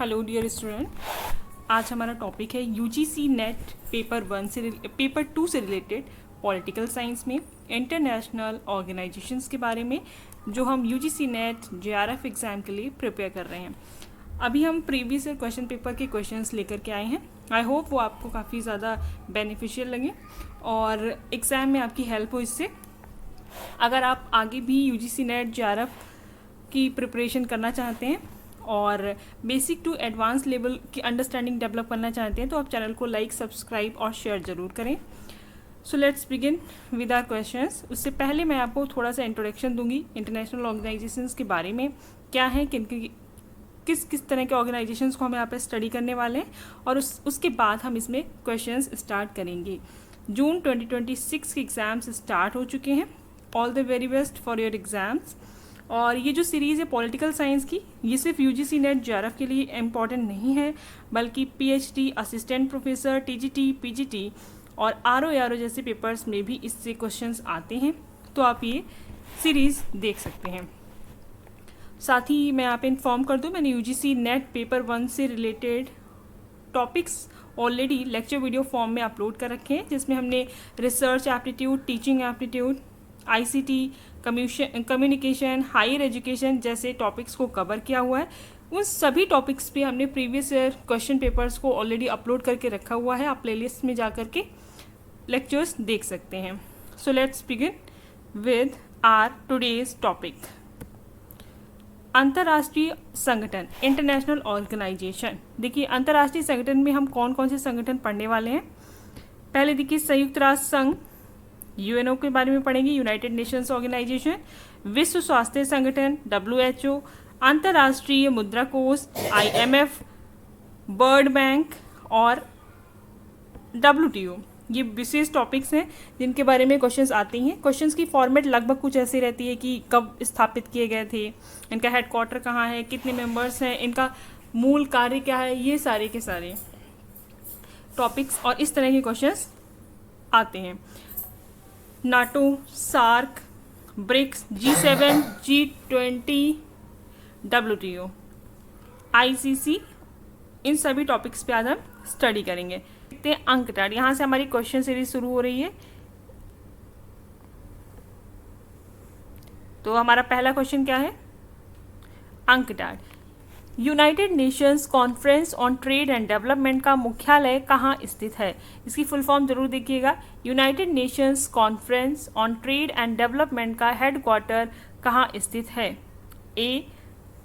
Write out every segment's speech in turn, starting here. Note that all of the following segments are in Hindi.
हेलो डियर स्टूडेंट, आज हमारा टॉपिक है यूजीसी नेट पेपर 2 से रिलेटेड पॉलिटिकल साइंस में इंटरनेशनल ऑर्गेनाइजेशंस के बारे में, जो हम यूजीसी नेट जेआरएफ एग्ज़ाम के लिए प्रिपेयर कर रहे हैं। अभी हम प्रीवियस ईयर क्वेश्चन पेपर के क्वेश्चंस लेकर के आए हैं। आई होप वो आपको काफ़ी ज़्यादा बेनिफिशियल लगे और एग्ज़ाम में आपकी हेल्प हो इससे। अगर आप आगे भी यूजीसी नेट जेआरएफ की प्रिपरेशन करना चाहते हैं और बेसिक टू एडवांस लेवल की अंडरस्टैंडिंग डेवलप करना चाहते हैं तो आप चैनल को लाइक, सब्सक्राइब और शेयर ज़रूर करें। So let's begin with our questions. उससे पहले मैं आपको थोड़ा सा इंट्रोडक्शन दूंगी इंटरनेशनल ऑर्गेनाइजेशंस के बारे में, क्या है, किस किस तरह के ऑर्गेनाइजेशंस को हम यहाँ पे स्टडी करने वाले हैं और उसके बाद हम इसमें क्वेश्चंस स्टार्ट करेंगे। जून 2026 के एग्ज़ाम्स स्टार्ट हो चुके हैं। All the very best for your exams. और ये जो सीरीज़ है पॉलिटिकल साइंस की, ये सिर्फ यूजीसी नेट जेआरएफ के लिए इम्पॉर्टेंट नहीं है, बल्कि PhD, assistant professor, TGT, PGT और आरओ जैसे पेपर्स में भी इससे क्वेश्चंस आते हैं। तो आप ये सीरीज़ देख सकते हैं। साथ ही मैं यहाँ पे इन्फॉर्म कर दूँ, मैंने यूजीसी नेट पेपर 1 से related topics already lecture video form में अपलोड कर रखे हैं, जिसमें हमने research aptitude, teaching aptitude, ICT, communication, higher education जैसे टॉपिक्स को कवर किया हुआ है। उन सभी टॉपिक्स पे हमने प्रीवियस ईयर क्वेश्चन पेपर्स को ऑलरेडी अपलोड करके रखा हुआ है। आप प्लेलिस्ट में जा कर के लेक्चर्स देख सकते हैं। So let's begin with our today's topic. अंतर्राष्ट्रीय संगठन, इंटरनेशनल ऑर्गेनाइजेशन। देखिए, अंतर्राष्ट्रीय संगठन में हम कौन कौन से संगठन पढ़ने वाले हैं। पहले देखिए, संयुक्त राष्ट्र संघ, यूएनओ के बारे में पढ़ेंगे, यूनाइटेड नेशंस ऑर्गेनाइजेशन, विश्व स्वास्थ्य संगठन WHO, अंतर्राष्ट्रीय मुद्रा कोष IMF, वर्ल्ड बैंक और WTO। ये विशेष टॉपिक्स हैं जिनके बारे में क्वेश्चंस आते हैं। क्वेश्चंस की फॉर्मेट लगभग कुछ ऐसी रहती है कि कब स्थापित किए गए थे, इनका हेडक्वार्टर कहाँ है, कितने मेंबर्स हैं, इनका मूल कार्य क्या है, ये सारे के सारे टॉपिक्स और इस तरह के क्वेश्चंस आते हैं। NATO, SAARC, BRICS, G7, G20, WTO, ICC, इन सभी टॉपिक्स पे आज हम स्टडी करेंगे। देखते हैं अंकटाड, यहाँ से हमारी क्वेश्चन सीरीज शुरू हो रही है। तो हमारा पहला क्वेश्चन क्या है, UNCTAD. United Nations conference on trade and development का मुख्यालय कहाँ स्थित है। इसकी फुल फॉर्म जरूर देखिएगा। United Nations conference on trade and development का हेडक्वार्टर कहाँ स्थित है। A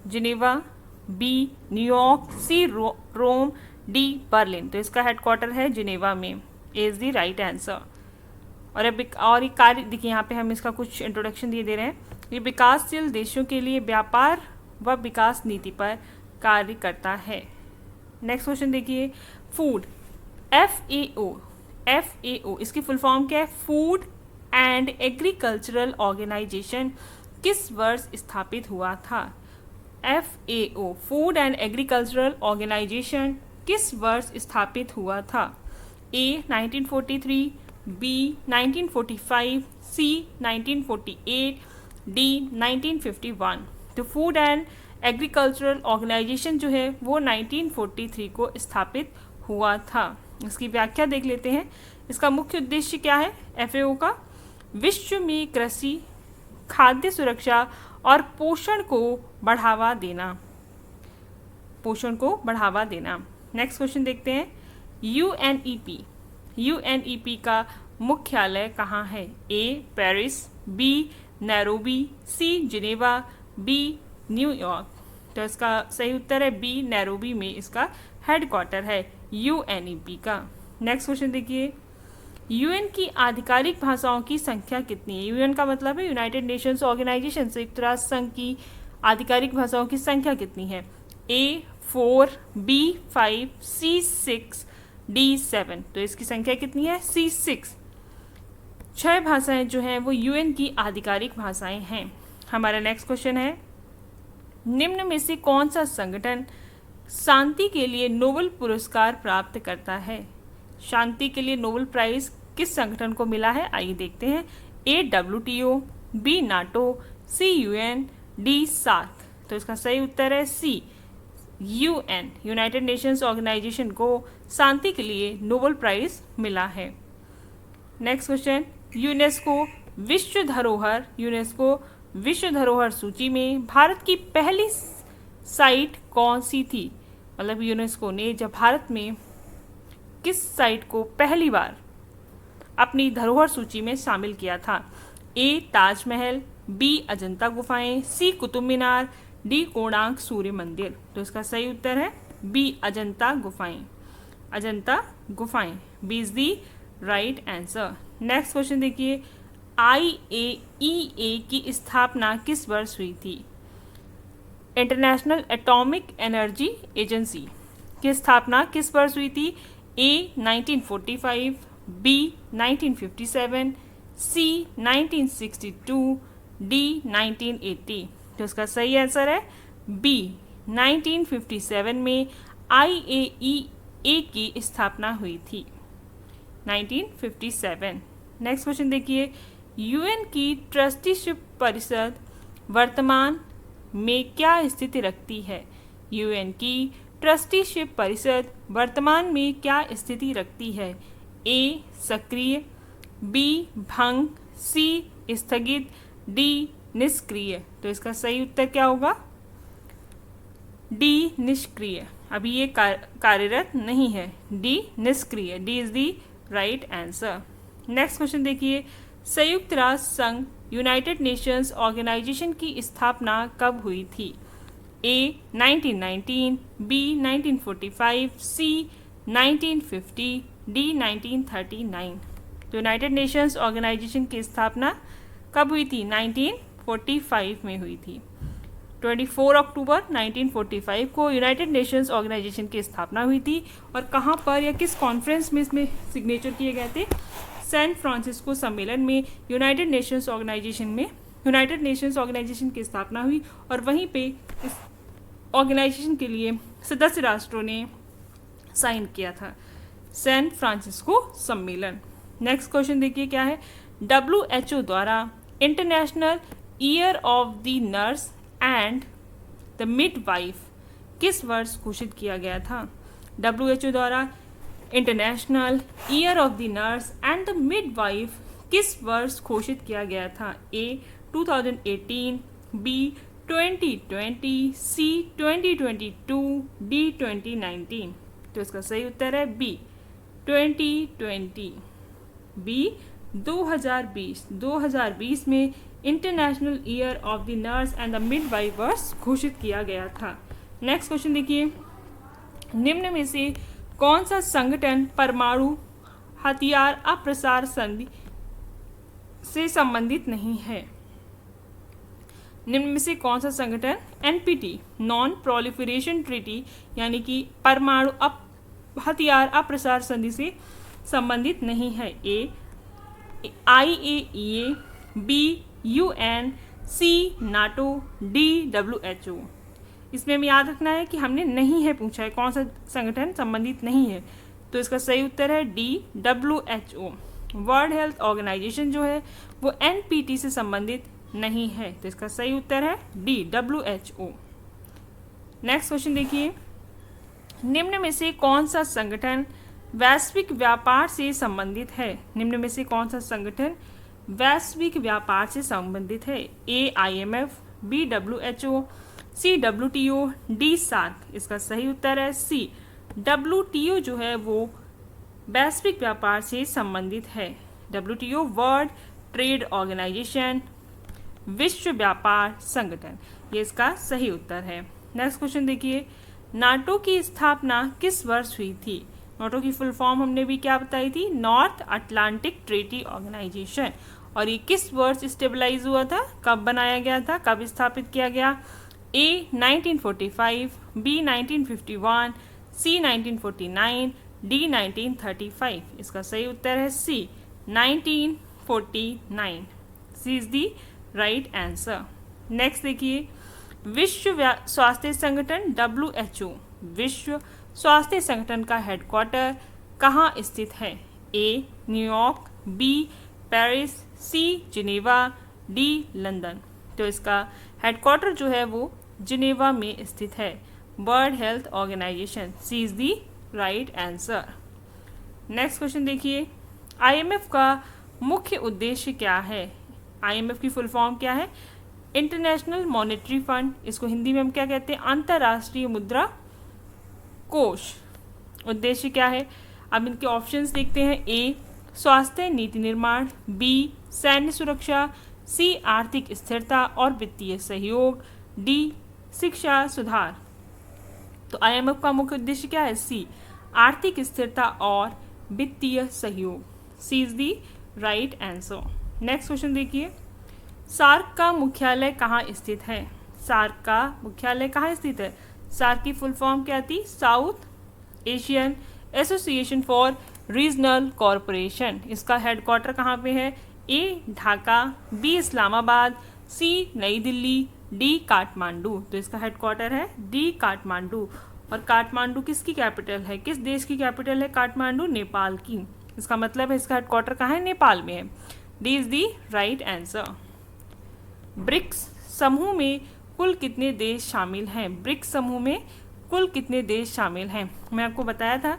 Geneva, B New York, C Rome, D Berlin. तो इसका हेडक्वार्टर है जिनेवा में। ए इज द राइट आंसर। और ये कार्य देखिए, यहाँ पे हम इसका कुछ इंट्रोडक्शन दे रहे हैं। ये विकासशील देशों के लिए व्यापार व विकास नीति पर कार्य करता है। नेक्स्ट क्वेश्चन देखिए, फूड, FAO, इसकी फुल फॉर्म क्या है, फूड एंड एग्रीकल्चरल ऑर्गेनाइजेशन किस वर्ष स्थापित हुआ था। FAO, food and agricultural organisation किस वर्ष स्थापित हुआ था। A 1943, B 1945, C 1948, D 1951। तो फूड एंड एग्रीकल्चरल ऑर्गेनाइजेशन जो है वो 1943 को स्थापित हुआ था। इसकी व्याख्या देख लेते हैं। इसका मुख्य उद्देश्य क्या है FAO का, विश्व में कृषि, खाद्य सुरक्षा और पोषण को बढ़ावा देना। नेक्स्ट क्वेश्चन देखते हैं, UNEP का मुख्यालय कहाँ है। A Paris, B Nairobi, C Geneva, B New York. तो इसका सही उत्तर है B नैरोबी में इसका हेडक्वार्टर है UNEP का। नेक्स्ट क्वेश्चन देखिए, UN की आधिकारिक भाषाओं की संख्या कितनी है। UN का मतलब है यूनाइटेड नेशंस ऑर्गेनाइजेशन, संयुक्त राष्ट्र संघ की आधिकारिक भाषाओं की संख्या कितनी है। A 4, B 5, C 6, D 7। तो इसकी संख्या कितनी है, C 6। 6 भाषाएं जो हैं वो UN की आधिकारिक भाषाएं हैं। हमारा नेक्स्ट क्वेश्चन है, निम्न में से कौन सा संगठन शांति के लिए नोबेल पुरस्कार प्राप्त करता है। शांति के लिए नोबेल प्राइज किस संगठन को मिला है, आइए देखते हैं। A WTO, B NATO, C UN, D सार्क। तो इसका सही उत्तर है C UN United Nations organisation को शांति के लिए नोबेल प्राइज मिला है। नेक्स्ट क्वेश्चन, यूनेस्को विश्व धरोहर सूची में भारत की पहली साइट कौन सी थी? मतलब यूनेस्को ने जब भारत में किस साइट को पहली बार अपनी धरोहर सूची में शामिल किया था? ए ताजमहल, बी अजंता गुफाएं, सी कुतुब मीनार, डी कोणार्क सूर्य मंदिर। तो इसका सही उत्तर है बी अजंता गुफाएं। अजंता गुफाएं, B is the right answer. Next question देखिए, IAEA की स्थापना किस वर्ष हुई थी? इंटरनेशनल एटॉमिक एनर्जी एजेंसी की स्थापना किस वर्ष हुई थी? A 1945, B 1957, C 1962, D 1980। तो इसका सही आंसर है बी 1957 में IAEA की स्थापना हुई थी, 1957। नेक्स्ट क्वेश्चन देखिए, यूएन की ट्रस्टीशिप परिषद वर्तमान में क्या स्थिति रखती है? यूएन की ट्रस्टीशिप परिषद वर्तमान में क्या स्थिति रखती है? ए सक्रिय, बी भंग, सी स्थगित, डी निष्क्रिय। तो इसका सही उत्तर क्या होगा? डी निष्क्रिय। अभी ये कार्यरत नहीं है, डी निष्क्रिय। D is the right answer. Next question देखिए, संयुक्त राष्ट्र संघ यूनाइटेड नेशंस ऑर्गेनाइजेशन की स्थापना कब हुई थी? ए 1919, बी 1945, सी 1950, डी 1939। तो यूनाइटेड नेशंस ऑर्गेनाइजेशन की स्थापना कब हुई थी? 1945 में हुई थी। 24 अक्टूबर 1945 को यूनाइटेड नेशंस ऑर्गेनाइजेशन की स्थापना हुई थी। और कहाँ पर या किस कॉन्फ्रेंस में इसमें सिग्नेचर किए गए थे? सैन फ्रांसिस्को सम्मेलन में यूनाइटेड नेशंस ऑर्गेनाइजेशन की स्थापना हुई और वहीं पे इस ऑर्गेनाइजेशन के लिए सदस्य राष्ट्रों ने साइन किया था, सैन फ्रांसिस्को सम्मेलन। नेक्स्ट क्वेश्चन देखिए क्या है, WHO द्वारा international year of the nurse and the midwife किस वर्ष घोषित किया गया था? WHO द्वारा international year of the nurse and the midwife किस वर्ष घोषित किया गया था? ए 2018, बी 2020, सी 2022, डी 2019। तो इसका सही उत्तर है बी 2020। बी 2020 में international year of the nurse and the midwife वर्ष घोषित किया गया था। नेक्स्ट क्वेश्चन देखिए, निम्न में से कौन सा संगठन परमाणु हथियार अप्रसार संधि से संबंधित नहीं है? निम्न में से कौन सा संगठन NPT नॉन प्रोलिफरेशन ट्रीटी यानी कि परमाणु हथियार अप्रसार संधि से संबंधित नहीं है? A IAEA, B UN, C NATO, D WHO। इसमें हमें याद रखना है कि हमने नहीं है पूछा है, कौन सा संगठन संबंधित नहीं है। तो इसका सही उत्तर है D WHO। World Health Organisation जो है वो NPT से संबंधित नहीं है, तो इसका सही उत्तर है डी WHO। नेक्स्ट क्वेश्चन देखिए, निम्न में से कौन सा संगठन वैश्विक व्यापार से संबंधित है? निम्न में से कौन सा संगठन वैश्विक व्यापार से संबंधित है? A IMF, B WHO, C WTO, D SAARC। इसका सही उत्तर है सी WTO जो है वो वैश्विक व्यापार से संबंधित है। WTO वर्ल्ड ट्रेड ऑर्गेनाइजेशन, विश्व व्यापार संगठन, ये इसका सही उत्तर है। नेक्स्ट क्वेश्चन देखिए, नाटो की स्थापना किस वर्ष हुई थी? नाटो की फुल फॉर्म हमने भी क्या बताई थी? North Atlantic Treaty Organisation. और ये किस वर्ष स्टेबलाइज हुआ था? कब बनाया गया था? कब स्थापित किया गया? A 1945, B 1951, C 1949, D 1935। इसका सही उत्तर है C 1949। C is the right answer. Next देखिए, विश्व स्वास्थ्य संगठन WHO, विश्व स्वास्थ्य संगठन का हेडक्वार्टर कहाँ स्थित है? A New York, B Paris, C Geneva, D London. तो इसका हेडक्वार्टर जो है वो जिनेवा में स्थित है। World Health Organisation. C is the right answer. Next question देखिए, आईएमएफ का मुख्य उद्देश्य क्या है? आईएमएफ की फुल फॉर्म क्या है? International monetary fund. इसको हिंदी में हम क्या कहते हैं? अंतर्राष्ट्रीय मुद्रा कोष। उद्देश्य क्या है? अब इनके ऑप्शंस देखते हैं। ए स्वास्थ्य नीति निर्माण, बी सैन्य सुरक्षा, सी आर्थिक स्थिरता और वित्तीय सहयोग, डी शिक्षा सुधार। तो आईएमएफ का मुख्य उद्देश्य क्या है? सी आर्थिक स्थिरता और वित्तीय सहयोग। C is the right answer. Next question देखिए, सार्क का मुख्यालय कहाँ स्थित है? सार्क का मुख्यालय कहाँ स्थित है? सार्क की फुल फॉर्म क्या थी? South Asian association for regional corporation. इसका हेडक्वार्टर कहाँ पे है? ए ढाका, बी इस्लामाबाद, सी नई दिल्ली, डी काठमांडू। तो इसका हेडक्वार्टर है डी काठमांडू। और काठमांडू किसकी कैपिटल है? किस देश की कैपिटल है काठमांडू? नेपाल की। इसका मतलब है इसका हेडक्वार्टर कहाँ है? नेपाल में है। D is the right answer. BRICS समूह में कुल कितने देश शामिल हैं? ब्रिक्स समूह में कुल कितने देश शामिल हैं? मैं आपको बताया था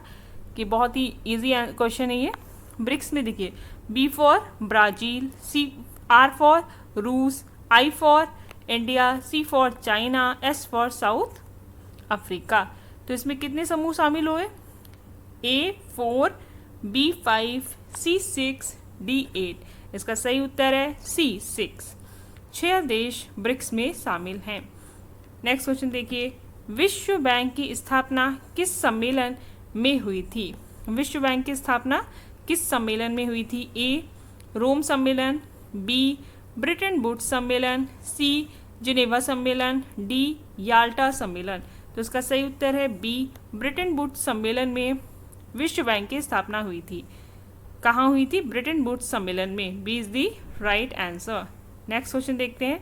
कि बहुत ही इजी क्वेश्चन है ये। ब्रिक्स में देखिए, B for Brazil, C R for रूस, I for India, C for China, S for South Africa. तो इसमें कितने समूह शामिल हुए? A 4, B 5, C 6, D 8। इसका सही उत्तर है सी 6। 6 देश ब्रिक्स में शामिल हैं। नेक्स्ट क्वेश्चन देखिए, विश्व बैंक की स्थापना किस सम्मेलन में हुई थी? विश्व बैंक की स्थापना किस सम्मेलन में हुई थी? ए रोम सम्मेलन, बी ब्रिटेन वुड्स सम्मेलन, सी जिनेवा सम्मेलन, डी याल्टा सम्मेलन। तो इसका सही उत्तर है बी ब्रिटेन वुड्स सम्मेलन में विश्व बैंक की स्थापना हुई थी। कहाँ हुई थी? ब्रिटेन वुड्स सम्मेलन में। B is the right answer. Next question देखते हैं,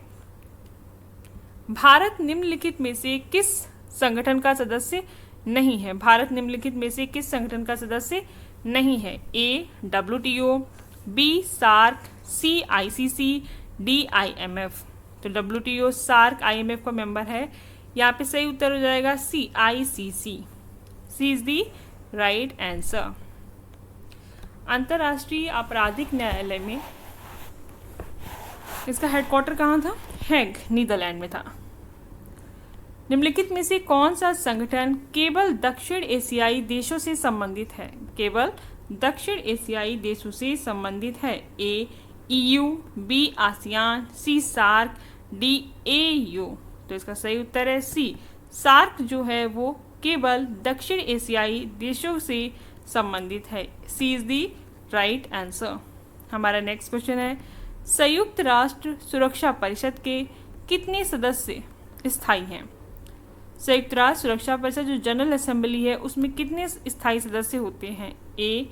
भारत निम्नलिखित में से किस संगठन का सदस्य नहीं है? भारत निम्नलिखित में से किस संगठन का सदस्य नहीं है? A WTO, B SAARC, C ICC, D IMF। तो WTO, सार्क, IMF का मेंबर है। यहाँ पे सही उत्तर हो जाएगा C ICC। C is the right answer. अंतर्राष्ट्रीय आपराधिक न्यायालय में इसका हेडक्वार्टर कहाँ था? हेग, नीदरलैंड में था। निम्नलिखित में से कौन सा संगठन केवल दक्षिण एशियाई देशों से संबंधित है? केवल दक्षिण एशियाई देशों से संबंधित है। A EU, B ASEAN, C SAARC, D AU। तो इसका सही उत्तर है सी सार्क जो है वो केवल दक्षिण एशियाई देशों से संबंधित है। C is the right answer. हमारा नेक्स्ट क्वेश्चन है, संयुक्त राष्ट्र सुरक्षा परिषद के कितने सदस्य स्थायी हैं? संयुक्त राष्ट्र सुरक्षा परिषद जो जनरल असेंबली है उसमें कितने स्थायी सदस्य होते हैं? ए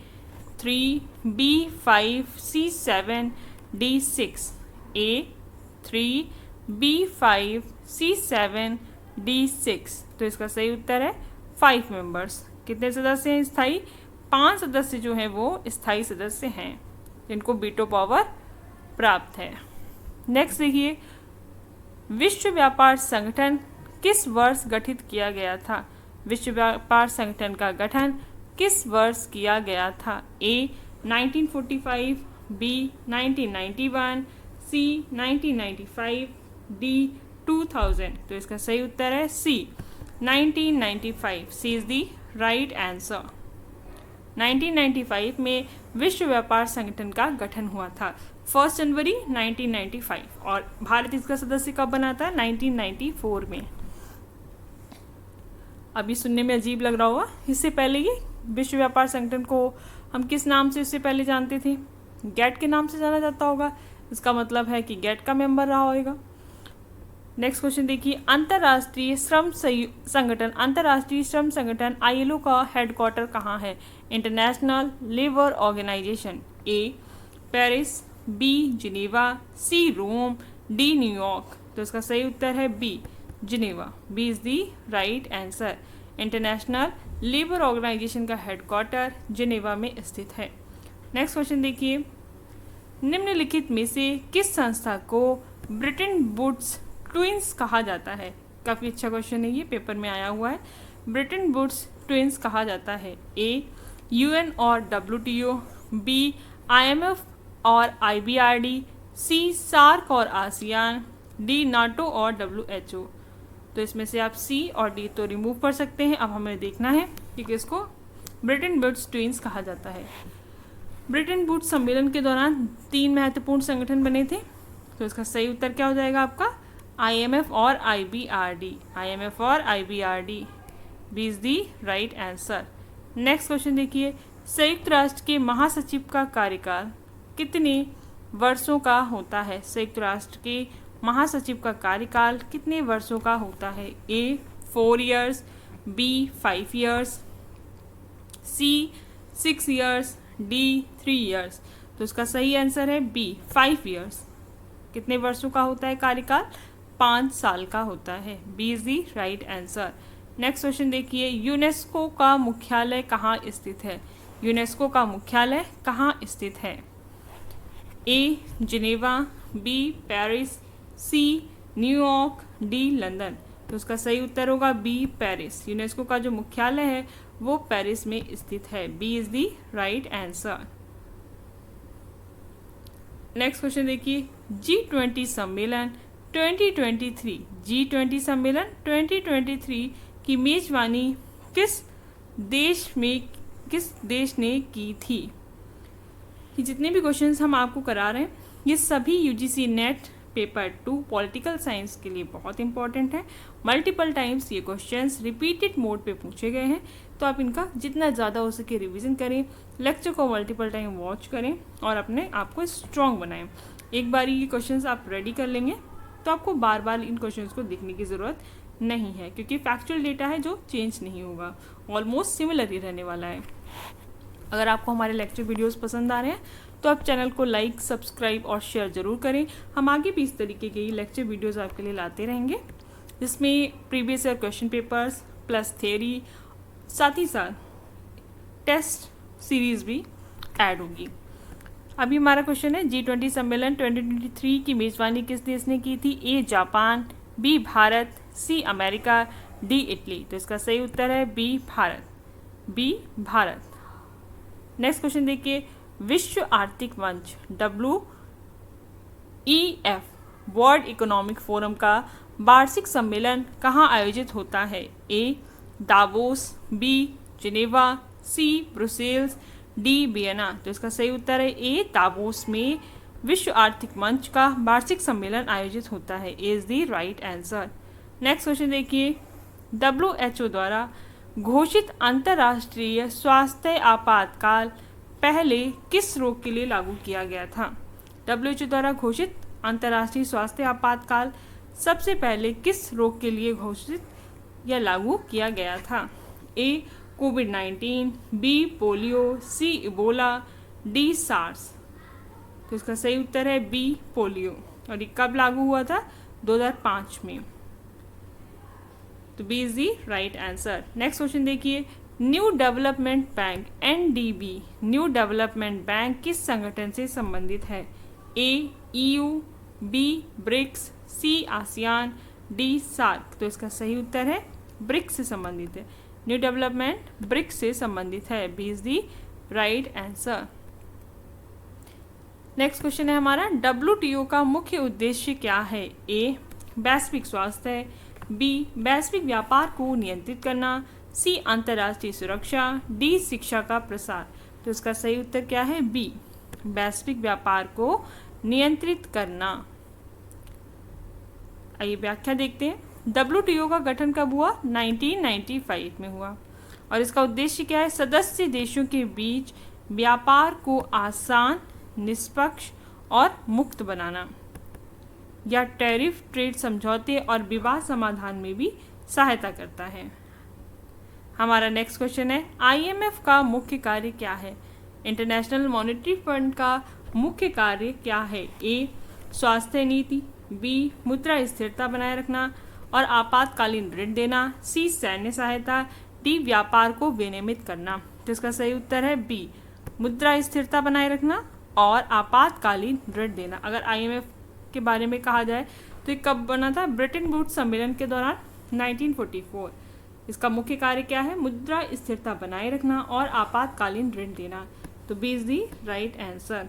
3, बी 5, सी 7, डी 6। ए 3, बी 5, सी 7, डी 6। तो इसका सही उत्तर है 5 मेंबर्स। कितने सदस्य हैं स्थायी? 5 सदस्य जो हैं वो स्थायी सदस्य हैं जिनको वीटो पावर प्राप्त है। नेक्स्ट देखिए, विश्व व्यापार संगठन किस वर्ष गठित किया गया था? विश्व व्यापार संगठन का गठन किस वर्ष किया गया था? ए 1945, बी 1991, सी 1995, डी 2000। तो इसका सही उत्तर है सी 1995। सी इज दी राइट आंसर। 1995 में विश्व व्यापार संगठन का गठन हुआ था, 1 जनवरी 1995। और भारत इसका सदस्य कब बना था? 1994 में। अभी सुनने में अजीब लग रहा होगा, इससे पहले ये विश्व व्यापार संगठन को हम किस नाम से इससे पहले जानते थे? गेट के नाम से जाना जाता होगा। इसका मतलब है कि गेट का मेंबर रहा होगा। नेक्स्ट क्वेश्चन देखिए, अंतर्राष्ट्रीय श्रम संगठन ILO का हेडक्वार्टर कहाँ है? International Labour Organization. A Paris, B Geneva, C Rome, D New York. तो इसका सही उत्तर है B Geneva. B is the right answer. International Labour Organization का हेडक्वार्टर जिनेवा में स्थित है। नेक्स्ट क्वेश्चन देखिए, निम्नलिखित में से किस संस्था को ब्रिटेन वुड्स ट्विंस कहा जाता है? काफ़ी अच्छा क्वेश्चन है, ये पेपर में आया हुआ है। ब्रिटेन वुड्स ट्विंस कहा जाता है? ए UN और WTO, बी IMF और IBRD, सी सार्क और आसियान, डी नाटो और WHO। तो इसमें से आप सी और डी तो रिमूव कर सकते हैं। अब हमें देखना है कि किसको ब्रिटेन वुड्स ट्विंस कहा जाता है। ब्रिटेन वुड्स सम्मेलन के दौरान 3 महत्वपूर्ण संगठन बने थे, तो इसका सही उत्तर क्या हो जाएगा आपका? IMF और IBRD। IMF और IBRD B is the right answer. Next question देखिए, संयुक्त राष्ट्र के महासचिव का कार्यकाल कितने वर्षों का होता है? संयुक्त राष्ट्र के महासचिव का कार्यकाल कितने वर्षों का होता है? ए 4 years, बी 5 years, सी 6 years, डी 3 years। तो इसका सही आंसर है बी 5 years। कितने वर्षों का होता है कार्यकाल? 5 साल का होता है। B is the right answer. Next question देखिए, यूनेस्को का मुख्यालय कहाँ स्थित है? यूनेस्को का मुख्यालय कहाँ स्थित है? A Geneva, B Paris, C New York, D London. तो उसका सही उत्तर होगा बी पेरिस। यूनेस्को का जो मुख्यालय है वो पेरिस में स्थित है। B is the right answer. Next question देखिए, G20 सम्मेलन 2023, G20 सम्मेलन 2023 की मेजबानी किस देश ने की थी? कि जितने भी क्वेश्चंस हम आपको करा रहे हैं ये सभी UGC net paper 2 political science के लिए बहुत इंपॉर्टेंट है। मल्टीपल टाइम्स ये क्वेश्चंस रिपीटेड मोड पे पूछे गए हैं, तो आप इनका जितना ज़्यादा हो सके रिवीजन करें, लेक्चर को मल्टीपल टाइम वॉच करें और अपने आप को स्ट्रॉन्ग बनाएं। एक बार ये क्वेश्चंस आप रेडी कर लेंगे तो आपको बार बार इन क्वेश्चंस को देखने की ज़रूरत नहीं है, क्योंकि फैक्चुअल डेटा है जो चेंज नहीं होगा, ऑलमोस्ट सिमिलर ही रहने वाला है। अगर आपको हमारे लेक्चर वीडियोस पसंद आ रहे हैं तो आप चैनल को लाइक, सब्सक्राइब और शेयर ज़रूर करें। हम आगे भी इस तरीके के लेक्चर वीडियोस आपके लिए लाते रहेंगे, जिसमें previous year question papers plus theory, साथ ही साथ टेस्ट सीरीज़ भी ऐड होगी। अभी हमारा क्वेश्चन है, G20 सम्मेलन 2023 की मेज़बानी किस देश ने की थी? A Japan, B Bharat, C America, D Italy. तो इसका सही उत्तर है B Bharat. B Bharat. Next question देखिए, विश्व आर्थिक मंच WEF वर्ल्ड इकोनॉमिक फोरम का वार्षिक सम्मेलन कहाँ आयोजित होता है? ए दावोस, बी जिनेवा, सी ब्रुसेल्स, डी वियना। तो इसका सही उत्तर है ए दावोस में विश्व आर्थिक मंच का वार्षिक सम्मेलन आयोजित होता है। A is the right answer. Next question देखिए, WHO द्वारा घोषित अंतर्राष्ट्रीय स्वास्थ्य आपातकाल पहले किस रोग के लिए लागू किया गया था? WHO द्वारा घोषित अंतर्राष्ट्रीय स्वास्थ्य आपातकाल सबसे पहले किस रोग के लिए घोषित या लागू किया गया था? ए कोविड-19, बी पोलियो, सी इबोला, डी सार्स। तो इसका सही उत्तर है बी पोलियो। और ये कब लागू हुआ था? 2005 में। तो B is the right answer. Next question देखिए, New Development Bank NDB New Development Bank किस संगठन से संबंधित है? A EU, B BRICS, C ASEAN, D SAARC. तो इसका सही उत्तर है ब्रिक्स से संबंधित है। न्यू डेवलपमेंट ब्रिक्स से संबंधित है। B is the right answer. Next question है हमारा, WTO का मुख्य उद्देश्य क्या है? ए वैश्विक स्वास्थ्य, बी वैश्विक व्यापार को नियंत्रित करना, सी अंतर्राष्ट्रीय सुरक्षा, डी शिक्षा का प्रसार। तो इसका सही उत्तर क्या है? बी वैश्विक व्यापार को नियंत्रित करना। आइए व्याख्या देखते हैं। WTO का गठन कब हुआ? 1995 में हुआ। और इसका उद्देश्य क्या है? सदस्य देशों के बीच व्यापार को आसान, निष्पक्ष और मुक्त बनाना, या टैरिफ ट्रेड समझौते और विवाद समाधान में भी सहायता करता है। हमारा नेक्स्ट क्वेश्चन है, IMF का मुख्य कार्य क्या है? इंटरनेशनल मॉनेटरी फंड का मुख्य कार्य क्या है? ए स्वास्थ्य नीति, बी मुद्रा स्थिरता बनाए रखना और आपातकालीन ऋण देना, सी सैन्य सहायता, डी व्यापार को विनियमित करना। तो इसका सही उत्तर है बी मुद्रा स्थिरता बनाए रखना और आपातकालीन ऋण देना। अगर IMF के बारे में कहा जाए तो ये कब बना था? ब्रिटेन वुड्स सम्मेलन के दौरान 1944। इसका मुख्य कार्य क्या है? मुद्रा स्थिरता बनाए रखना और आपातकालीन ऋण देना। तो B is the right answer.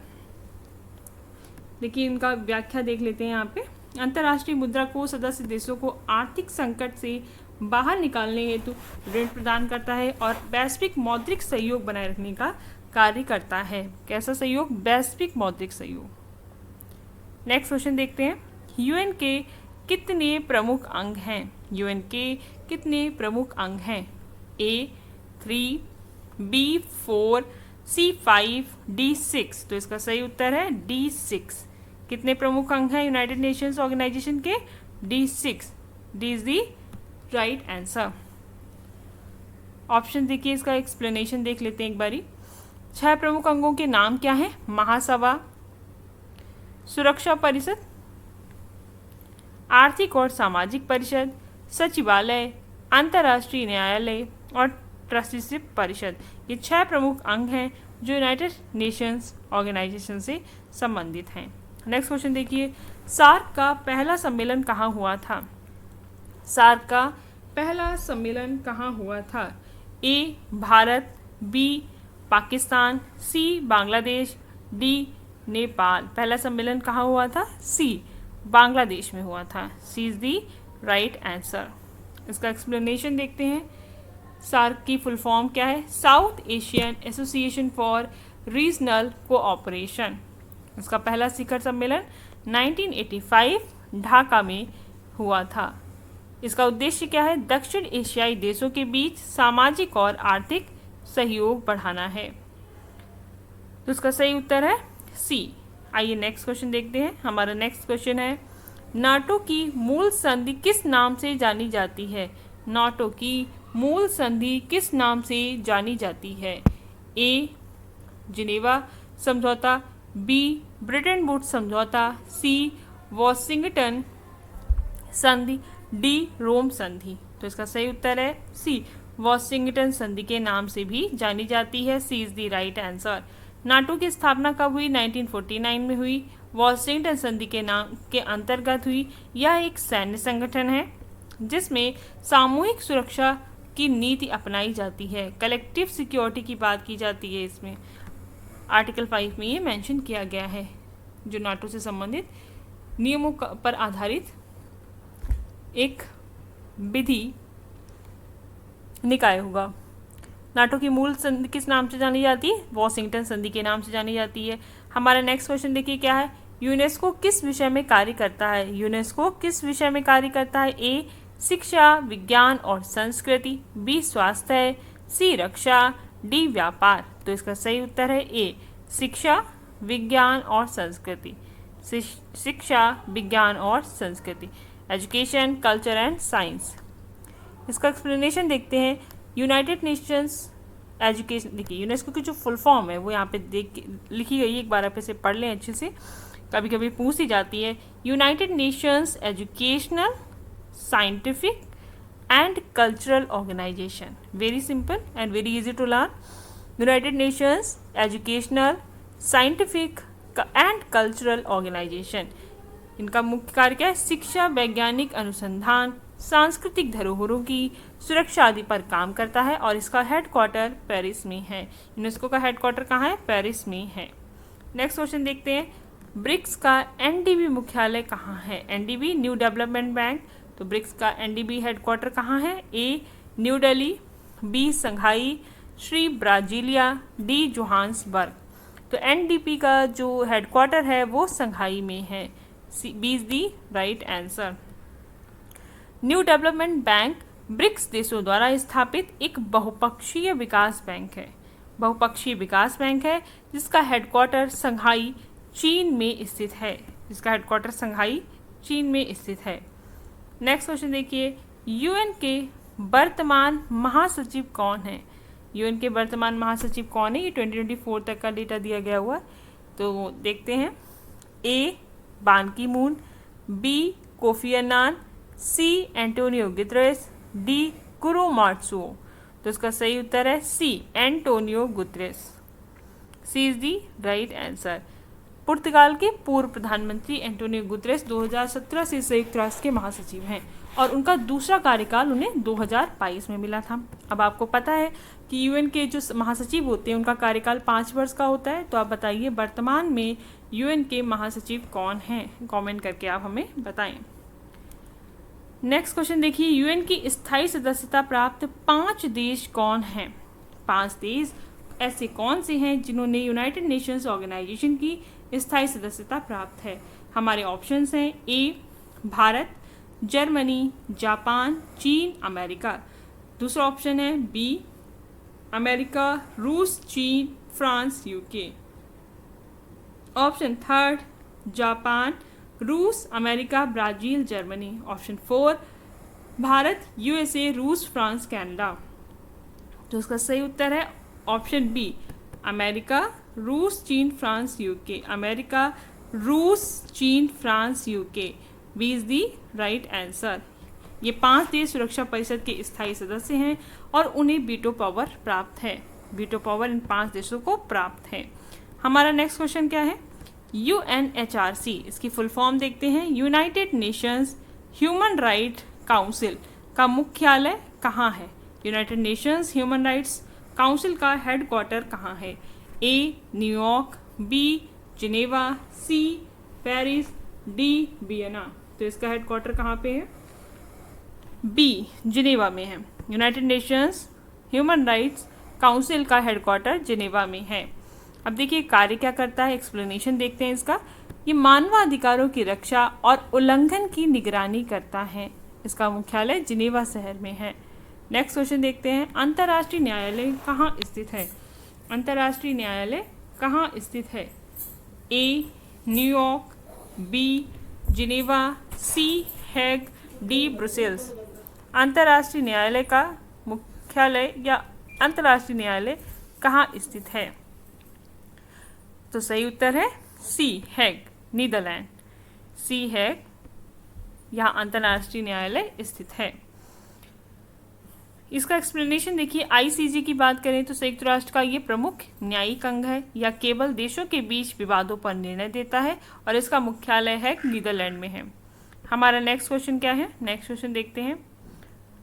देखिए इनका व्याख्या देख लेते हैं यहाँ पे। अंतर्राष्ट्रीय मुद्रा कोष सदस्य देशों को आर्थिक संकट से बाहर निकालने हेतु ऋण प्रदान करता है और वैश्विक मौद्रिक सहयोग बनाए रखने का कार्य करता है। कैसा सहयोग? वैश्विक मौद्रिक सहयोग। नेक्स्ट क्वेश्चन देखते हैं। यूएन के कितने प्रमुख अंग हैं? यूएन के कितने प्रमुख अंग हैं? ए 3, बी 4, सी 5, डी 6। तो इसका सही उत्तर है डी 6। कितने प्रमुख अंग हैं यूनाइटेड नेशंस ऑर्गेनाइजेशन के? D 6। D is the right answer. Option देखिए, इसका एक्सप्लेनेशन देख लेते हैं एक बारी। 6 प्रमुख अंगों के नाम क्या हैं? महासभा, सुरक्षा परिषद, आर्थिक और सामाजिक परिषद, सचिवालय, अंतर्राष्ट्रीय न्यायालय और ट्रस्टीशिप परिषद। ये 6 प्रमुख अंग हैं जो यूनाइटेड नेशंस ऑर्गेनाइजेशन से संबंधित हैं। नेक्स्ट क्वेश्चन देखिए। सार्क का पहला सम्मेलन कहाँ हुआ था? सार्क का पहला सम्मेलन कहाँ हुआ था? ए भारत, बी पाकिस्तान, सी बांग्लादेश, डी नेपाल। पहला सम्मेलन कहाँ हुआ था? सी बांग्लादेश में हुआ था। सी इज दी राइट आंसर। इसका एक्सप्लेनेशन देखते हैं। सार्क की फुल फॉर्म क्या है? South Asian association for regional cooperation. इसका पहला शिखर सम्मेलन 1985 ढाका में हुआ था। इसका उद्देश्य क्या है? दक्षिण एशियाई देशों के बीच सामाजिक और आर्थिक सहयोग बढ़ाना है। तो इसका सही उत्तर है सी। आइए नेक्स्ट क्वेश्चन देखते हैं। हमारा नेक्स्ट क्वेश्चन है, नाटो की मूल संधि किस नाम से जानी जाती है? नाटो की मूल संधि किस नाम से जानी जाती है? ए जिनेवा समझौता, बी ब्रेटन वुड्स समझौता, सी वॉशिंगटन संधि, डी रोम संधि। तो इसका सही उत्तर है सी वॉशिंगटन संधि के नाम से भी जानी जाती है। C is the right answer. NATO की स्थापना कब हुई? 1949 में हुई। वॉशिंगटन संधि के नाम के अंतर्गत हुई। यह एक सैन्य संगठन है जिसमें सामूहिक सुरक्षा की नीति अपनाई जाती है। कलेक्टिव सिक्योरिटी की बात की जाती है इसमें। आर्टिकल 5 में ये मेंशन किया गया है, जो नाटो से संबंधित नियमों पर आधारित एक विधि निकाय होगा। नाटो की मूल संधि किस नाम से जानी जाती है? वॉशिंगटन संधि के नाम से जानी जाती है। हमारा नेक्स्ट क्वेश्चन देखिए क्या है। यूनेस्को किस विषय में कार्य करता है? यूनेस्को किस विषय में कार्य करता है? ए शिक्षा, विज्ञान और संस्कृति, बी स्वास्थ्य, सी रक्षा, डी व्यापार। तो इसका सही उत्तर है ए शिक्षा, विज्ञान और संस्कृति। शिक्षा, विज्ञान और संस्कृति, एजुकेशन, कल्चर एंड साइंस। इसका एक्सप्लेनेशन देखते हैं। यूनाइटेड नेशंस एजुकेशन, देखिए यूनेस्को की जो फुल फॉर्म है वो यहाँ पे लिखी गई है, एक बार आप इसे पढ़ लें अच्छे से, कभी कभी पूछ ही जाती है। United Nations Educational, Scientific and Cultural Organization. Very simple and very easy to learn. United Nations Educational, Scientific and Cultural Organization. इनका मुख्य कार्य क्या है? शिक्षा, वैज्ञानिक अनुसंधान, सांस्कृतिक धरोहरों की सुरक्षा आदि पर काम करता है और इसका हेडक्वार्टर पेरिस में है। यूनेस्को का हेडक्वार्टर कहाँ है? पेरिस में है। नेक्स्ट क्वेश्चन देखते हैं। ब्रिक्स का एनडीबी मुख्यालय कहाँ है? NDB New Development Bank. तो ब्रिक्स का एनडीबी हेडक्वार्टर कहाँ है? A New Delhi, B Shanghai, C Brasilia, D Johannesburg. तो एनडीपी का जो हेडक्वार्टर है वो संघाई में है। B is the right answer. New Development Bank BRICS देशों द्वारा स्थापित एक बहुपक्षीय विकास बैंक है। बहुपक्षीय विकास बैंक है जिसका हेडक्वार्टर संघाई चीन में स्थित है। जिसका हेडक्वार्टर संघाई चीन में स्थित है। नेक्स्ट क्वेश्चन देखिए। यूएन के वर्तमान महासचिव कौन है? यूएन के वर्तमान महासचिव कौन है? ये 2024 तक का डेटा दिया गया हुआ, तो देखते हैं। A Ban Ki Moon, B Kofi Annan, C Antonio Guterres, D Kuro Matsuo. तो इसका सही उत्तर है C Antonio Guterres. C is the right answer. पुर्तगाल के पूर्व प्रधानमंत्री एंटोनियो गुतरेस 2017 से संयुक्त राष्ट्र के महासचिव हैं और उनका दूसरा कार्यकाल उन्हें 2022 में मिला था। अब आपको पता है कि यूएन के जो महासचिव होते हैं उनका कार्यकाल 5 वर्ष का होता है। तो आप बताइए वर्तमान में यूएन के महासचिव कौन हैं? कमेंट करके आप हमें बताएं। नेक्स्ट क्वेश्चन देखिए, यूएन की स्थायी सदस्यता प्राप्त 5 देश कौन हैं? 5 देश ऐसे कौन से हैं जिन्होंने यूनाइटेड नेशंस ऑर्गेनाइजेशन की स्थायी सदस्यता प्राप्त है? हमारे ऑप्शंस हैं ए भारत, जर्मनी, जापान, चीन, अमेरिका। दूसरा ऑप्शन है बी अमेरिका, रूस, चीन, France, UK. Option third Japan, रूस, America, Brazil, Germany. Option 4 Bharat, USA, रूस, फ्रांस, कनाडा। तो इसका सही उत्तर है ऑप्शन बी अमेरिका, रूस, चीन, फ्रांस, यूके। अमेरिका, रूस, चीन, France, UK. B is the right answer. ये 5 देश सुरक्षा परिषद के स्थायी सदस्य हैं और उन्हें वीटो पावर प्राप्त है। वीटो पावर इन 5 देशों को प्राप्त है। हमारा नेक्स्ट क्वेश्चन क्या है? यूएनएचआरसी, इसकी फुल फॉर्म देखते हैं। United Nations Human Right Council का मुख्यालय कहाँ है? United Nations Human Rights Council का हेडक्वार्टर कहाँ है? A New York, B Geneva, C Paris, D Vienna. तो इसका हेडक्वार्टर कहाँ पे है? बी जिनेवा में है। United Nations Human Rights Council का हेडक्वार्टर जिनेवा में है। अब देखिए कार्य क्या करता है, एक्सप्लेनेशन देखते हैं इसका। ये मानवाधिकारों की रक्षा और उल्लंघन की निगरानी करता है। इसका मुख्यालय जिनेवा शहर में है। नेक्स्ट क्वेश्चन देखते हैं, अंतर्राष्ट्रीय न्यायालय कहाँ स्थित है? अंतर्राष्ट्रीय न्यायालय कहाँ स्थित है? A New York, B Geneva, C Hag, D Brussels. अंतर्राष्ट्रीय न्यायालय का मुख्यालय या अंतर्राष्ट्रीय न्यायालय कहाँ स्थित है? तो सही उत्तर है सी हैग, नीदरलैंड। सी हैग, यहाँ अंतर्राष्ट्रीय न्यायालय स्थित है। इसका एक्सप्लेनेशन देखिए, आईसीजे की बात करें तो संयुक्त राष्ट्र का ये प्रमुख न्यायिक अंग है। यह केवल देशों के बीच विवादों पर निर्णय देता है और इसका मुख्यालय है नीदरलैंड में है। हमारा नेक्स्ट क्वेश्चन क्या है? नेक्स्ट क्वेश्चन देखते हैं,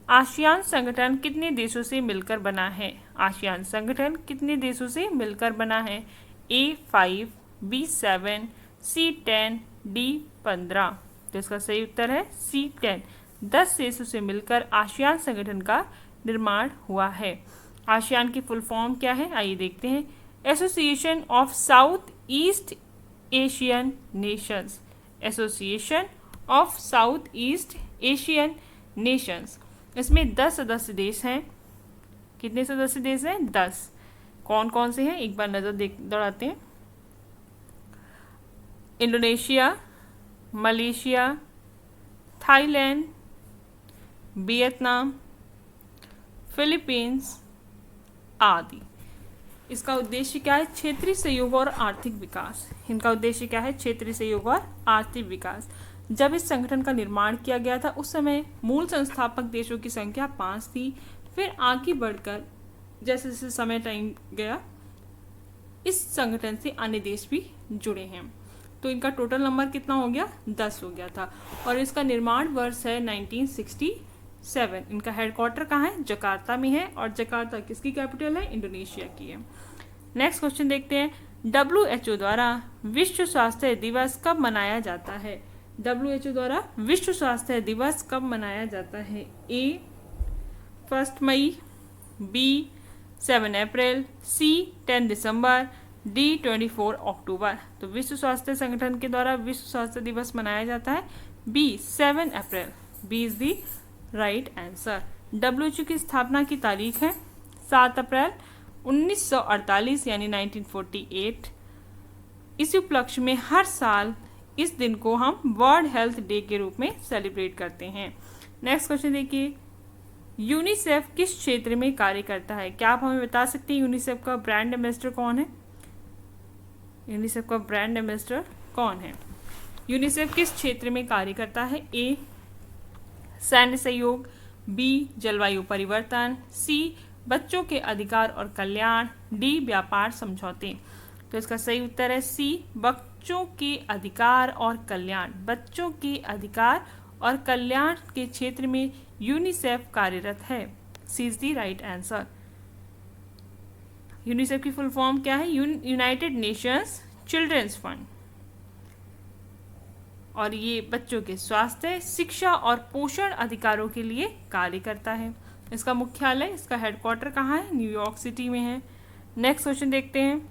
आसियान संगठन कितने देशों से मिलकर बना है? आसियान संगठन कितने देशों से मिलकर बना है? ए 5, बी 7, सी 10, डी 15। तो इसका सही उत्तर है सी 10। 10 देशों से मिलकर आसियान संगठन का निर्माण हुआ है। आसियान की फुल फॉर्म क्या है? आइए देखते हैं। Association of south east Asian Nations. Association of south east Asian Nations. इसमें 10 सदस्य देश हैं। कितने सदस्य देश हैं? 10। कौन कौन से हैं एक बार नज़र दौड़ाते हैं। Indonesia, Malaysia, Thailand, Vietnam, Philippines आदि। इसका उद्देश्य क्या है? क्षेत्रीय सहयोग और आर्थिक विकास। इनका उद्देश्य क्या है? क्षेत्रीय सहयोग और आर्थिक विकास। जब इस संगठन का निर्माण किया गया था उस समय मूल संस्थापक देशों की संख्या 5 थी। फिर आगे बढ़कर जैसे जैसे समय टाइम गया इस संगठन से अन्य देश भी जुड़े हैं। तो इनका टोटल नंबर कितना हो गया? 10 हो गया था। और इसका निर्माण वर्ष है 1967। इनका हेडक्वार्टर कहाँ है? जकार्ता में है। और जकार्ता किसकी कैपिटल है? इंडोनेशिया की है। नेक्स्ट क्वेश्चन देखते हैं, WHO द्वारा विश्व स्वास्थ्य दिवस कब मनाया जाता है? WHO द्वारा विश्व स्वास्थ्य दिवस कब मनाया जाता है? ए 1 मई, बी 7 अप्रैल, सी 10 दिसंबर, डी 24 अक्टूबर। तो विश्व स्वास्थ्य संगठन के द्वारा विश्व स्वास्थ्य दिवस मनाया जाता है B 7 April. B is the right answer. WHO की स्थापना की तारीख है 7 अप्रैल 1948 यानी 1948। इस उपलक्ष्य में हर साल इस दिन को हम वर्ल्ड हेल्थ डे के रूप में सेलिब्रेट करते हैं। नेक्स्ट क्वेश्चन देखिए, यूनिसेफ किस क्षेत्र में कार्य करता है? क्या आप हमें बता सकते हैं यूनिसेफ का ब्रांड एम्बेसडर कौन है? यूनिसेफ का ब्रांड एम्बेसडर कौन है? यूनिसेफ किस क्षेत्र में कार्य करता है? ए सैन्य सहयोग, बी जलवायु परिवर्तन, सी बच्चों के अधिकार और कल्याण, डी व्यापार समझौते। तो इसका सही उत्तर है सी, बच्चों के अधिकार और कल्याण। बच्चों के अधिकार और कल्याण के क्षेत्र में यूनिसेफ कार्यरत है। C is the right answer. UNICEF की फुल फॉर्म क्या है? United Nations Children's Fund. और ये बच्चों के स्वास्थ्य, शिक्षा और पोषण अधिकारों के लिए कार्य करता है। इसका मुख्यालय, इसका हेडक्वार्टर कहाँ है? न्यूयॉर्क सिटी में है। नेक्स्ट क्वेश्चन देखते हैं।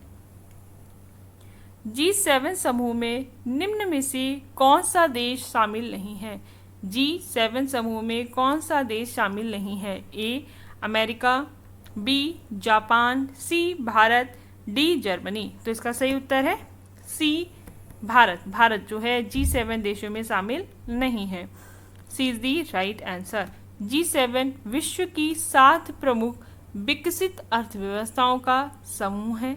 G7 समूह में निम्न में से कौन सा देश शामिल नहीं है? G7 समूह में कौन सा देश शामिल नहीं है? A America, B Japan, C Bharat, D Germany. तो इसका सही उत्तर है सी भारत। भारत जो है G7 देशों में शामिल नहीं है। C is the right answer. G7 विश्व की 7 प्रमुख विकसित अर्थव्यवस्थाओं का समूह है।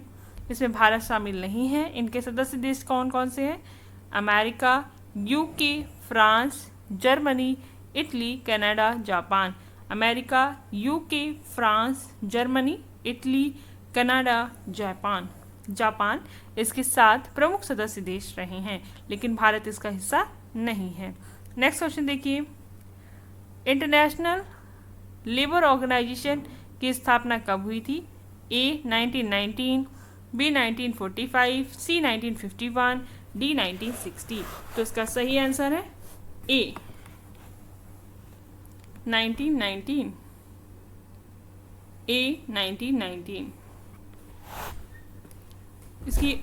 इसमें भारत शामिल नहीं है। इनके सदस्य देश कौन कौन से हैं? America, UK, France, Germany, Italy, Canada, Japan. America, UK, France, Germany, Italy, Canada, Japan इसके 7 प्रमुख सदस्य देश रहे हैं, लेकिन भारत इसका हिस्सा नहीं है। नेक्स्ट क्वेश्चन देखिए। इंटरनेशनल लेबर ऑर्गेनाइजेशन की स्थापना कब हुई थी? ए 1919, बी 1945, सी 1951, डी 1960। तो इसका सही आंसर है ए 1919। ए 1919। इसकी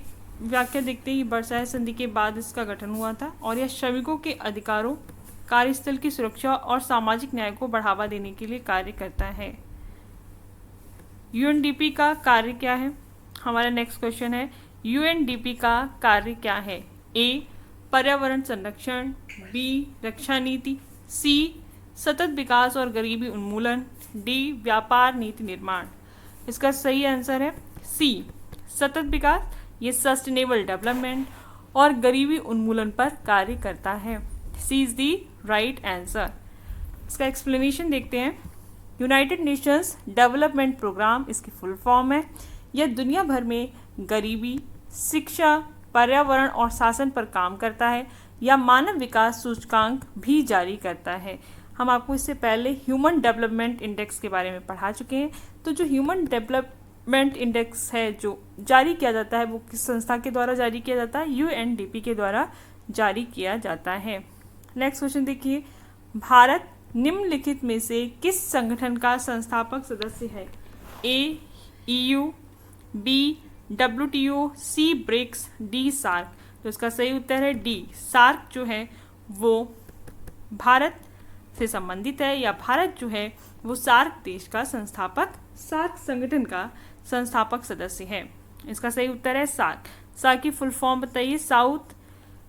व्याख्या देखते ही वर्साई संधि के बाद इसका गठन हुआ था और यह श्रमिकों के अधिकारों, कार्यस्थल की सुरक्षा और सामाजिक न्याय को बढ़ावा देने के लिए कार्य करता है। यूएनडीपी का कार्य क्या है? हमारा नेक्स्ट क्वेश्चन है, यूएनडीपी का कार्य क्या है? ए पर्यावरण संरक्षण, बी रक्षा नीति, सी सतत विकास और गरीबी उन्मूलन, डी व्यापार नीति निर्माण। इसका सही आंसर है सी सतत विकास। ये सस्टेनेबल डेवलपमेंट और गरीबी उन्मूलन पर कार्य करता है। C is the right answer. इसका एक्सप्लेनेशन देखते हैं। यूनाइटेड नेशंस डेवलपमेंट प्रोग्राम इसकी फुल फॉर्म है। यह दुनिया भर में गरीबी, शिक्षा, पर्यावरण और शासन पर काम करता है या मानव विकास सूचकांक भी जारी करता है। हम आपको इससे पहले ह्यूमन डेवलपमेंट इंडेक्स के बारे में पढ़ा चुके हैं। तो जो ह्यूमन डेवलपमेंट इंडेक्स है जो जारी किया जाता है वो किस संस्था के द्वारा जारी किया जाता है? यूएनडीपी के द्वारा जारी किया जाता है। नेक्स्ट क्वेश्चन देखिए। भारत निम्नलिखित में से किस संगठन का संस्थापक सदस्य है? ए ईयू, बी डब्ल्यूटीओ, सी ब्रिक्स, डी सार्क। तो इसका सही उत्तर है डी सार्क जो है वो भारत से संबंधित है, या भारत जो है वो सार्क देश का संस्थापक, सार्क संगठन का संस्थापक सदस्य है। इसका सही उत्तर है सार्क। सार्क की फुल फॉर्म बताइए? South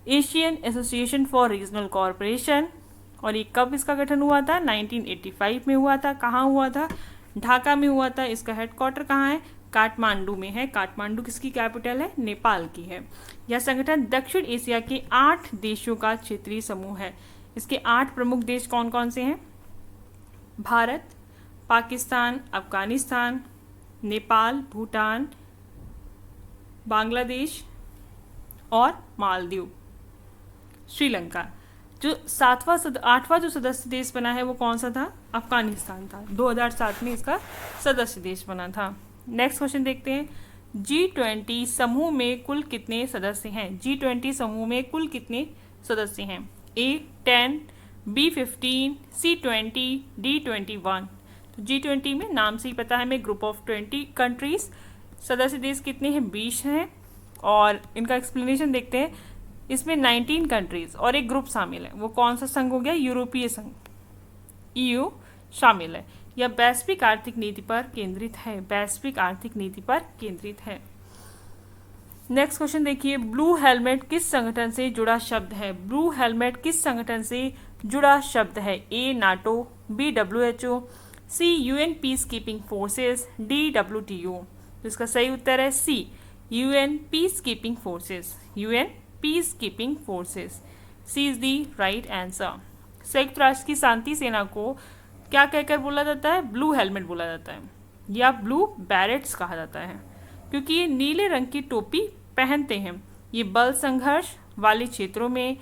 Asian association for regional corporation. और ये कब इसका गठन हुआ था? 1985 में हुआ था। कहाँ हुआ था? ढाका में हुआ था। इसका हेडक्वार्टर कहाँ है? काठमांडू में है। काठमांडू किसकी कैपिटल है? नेपाल की है। यह संगठन दक्षिण एशिया के 8 देशों का क्षेत्रीय समूह है। इसके 8 प्रमुख देश कौन कौन से हैं? भारत, पाकिस्तान, अफगानिस्तान, नेपाल, भूटान, बांग्लादेश और मालदीव, श्रीलंका। जो 8वां जो सदस्य देश बना है वो कौन सा था? अफगानिस्तान था। 2007 में इसका सदस्य देश बना था। नेक्स्ट क्वेश्चन देखते हैं। G20 समूह में कुल कितने सदस्य हैं? G20 समूह में कुल कितने सदस्य हैं? A 10, B 15, C 20, D 21। तो G20 में नाम से ही पता है हमें, ग्रुप ऑफ 20 कंट्रीज। सदस्य देश कितने हैं? 20 हैं। और इनका एक्सप्लेनेशन देखते हैं। इसमें 19 कंट्रीज और एक ग्रुप शामिल है। वो कौन सा संघ हो गया? यूरोपीय संघ, EU शामिल है। यह वैश्विक आर्थिक नीति पर केंद्रित है। वैश्विक आर्थिक नीति पर केंद्रित है। नेक्स्ट क्वेश्चन देखिए। ब्लू हेलमेट किस संगठन से जुड़ा शब्द है? ब्लू हेलमेट किस संगठन से जुड़ा शब्द है? A NATO, B WHO, C UN peace keeping forces, D WTO। तो इसका सही उत्तर है C UN peace keeping forces. UN peace keeping forces. C is the right answer. संयुक्त राष्ट्र की शांति सेना को क्या कहकर बोला जाता है? ब्लू हेलमेट बोला जाता है या ब्लू बैरेट्स कहा जाता है, क्योंकि ये नीले रंग की टोपी पहनते हैं। ये बल संघर्ष वाले क्षेत्रों में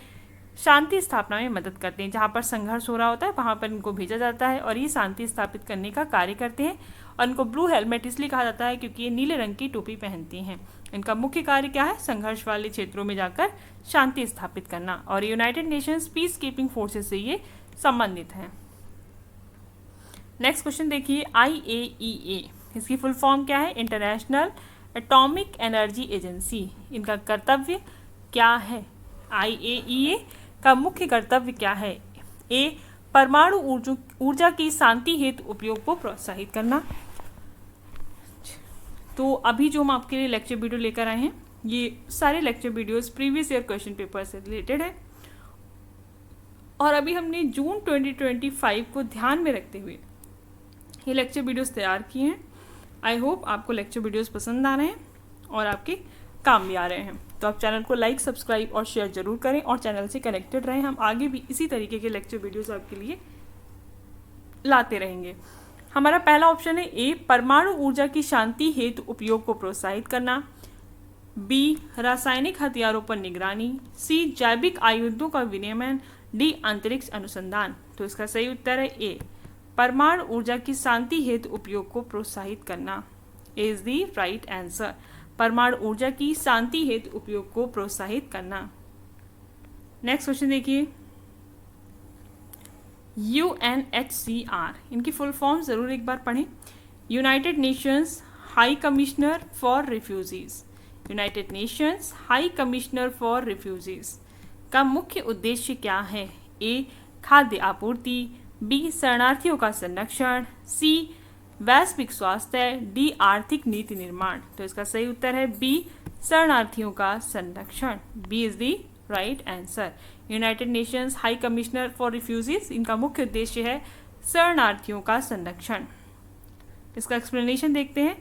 शांति स्थापना में मदद करते हैं। जहाँ पर संघर्ष हो रहा होता है वहाँ पर इनको भेजा जाता है और ये शांति स्थापित करने का कार्य करते हैं। और इनको ब्लू हेलमेट इसलिए कहा जाता है क्योंकि ये नीले रंग की टोपी पहनती हैं। इनका मुख्य कार्य क्या है? संघर्ष वाले क्षेत्रों में जाकर शांति स्थापित करना। और United Nations piece keeping forces से ये संबंधित हैं। नेक्स्ट क्वेश्चन देखिए, IAEA इसकी फुल फॉर्म क्या है? International atomic energy agency. इनका कर्तव्य क्या है? IAEA का मुख्य कर्तव्य क्या है? ए, परमाणु ऊर्जा की शांति हेतु उपयोग को प्रोत्साहित करना। तो अभी जो हम आपके लिए लेक्चर वीडियो लेकर आए हैं, ये सारे lecture videos previous year question paper से रिलेटेड है। और अभी हमने जून 2025 को ध्यान में रखते हुए ये लेक्चर वीडियोस तैयार किए हैं। आई होप आपको लेक्चर वीडियोस पसंद आ रहे हैं और आपके काम भी आ रहे हैं। तो आप चैनल को लाइक, सब्सक्राइब और शेयर जरूर करें और चैनल से कनेक्टेड रहें। हम आगे भी इसी तरीके के लेक्चर वीडियोस आपके लिए लाते रहेंगे। हमारा पहला ऑप्शन है ए, परमाणु ऊर्जा की शांति हेतु उपयोग को प्रोत्साहित करना। बी, रासायनिक हथियारों पर निगरानी। सी, जैविक आयुधों का विनियमन। डी, अंतरिक्ष अनुसंधान। तो इसका सही उत्तर है ए, परमाणु ऊर्जा की शांति हेतु उपयोग को प्रोत्साहित करना इज द राइट आंसर। परमाणु ऊर्जा की शांति हेतु उपयोग को प्रोत्साहित करना। नेक्स्ट क्वेश्चन देखिए, UNHCR इनकी फुल फॉर्म जरूर एक बार पढ़ें। United Nations High Commissioner for refugees. United Nations High Commissioner for refugees का मुख्य उद्देश्य क्या है? ए, खाद्य आपूर्ति। बी, शरणार्थियों का संरक्षण। सी, वैश्विक स्वास्थ्य। डी, आर्थिक नीति निर्माण। तो इसका सही उत्तर है बी, शरणार्थियों का संरक्षण। B is the right answer. United Nations High Commissioner for Refugees इनका मुख्य उद्देश्य है शरणार्थियों का संरक्षण। इसका एक्सप्लेनेशन देखते हैं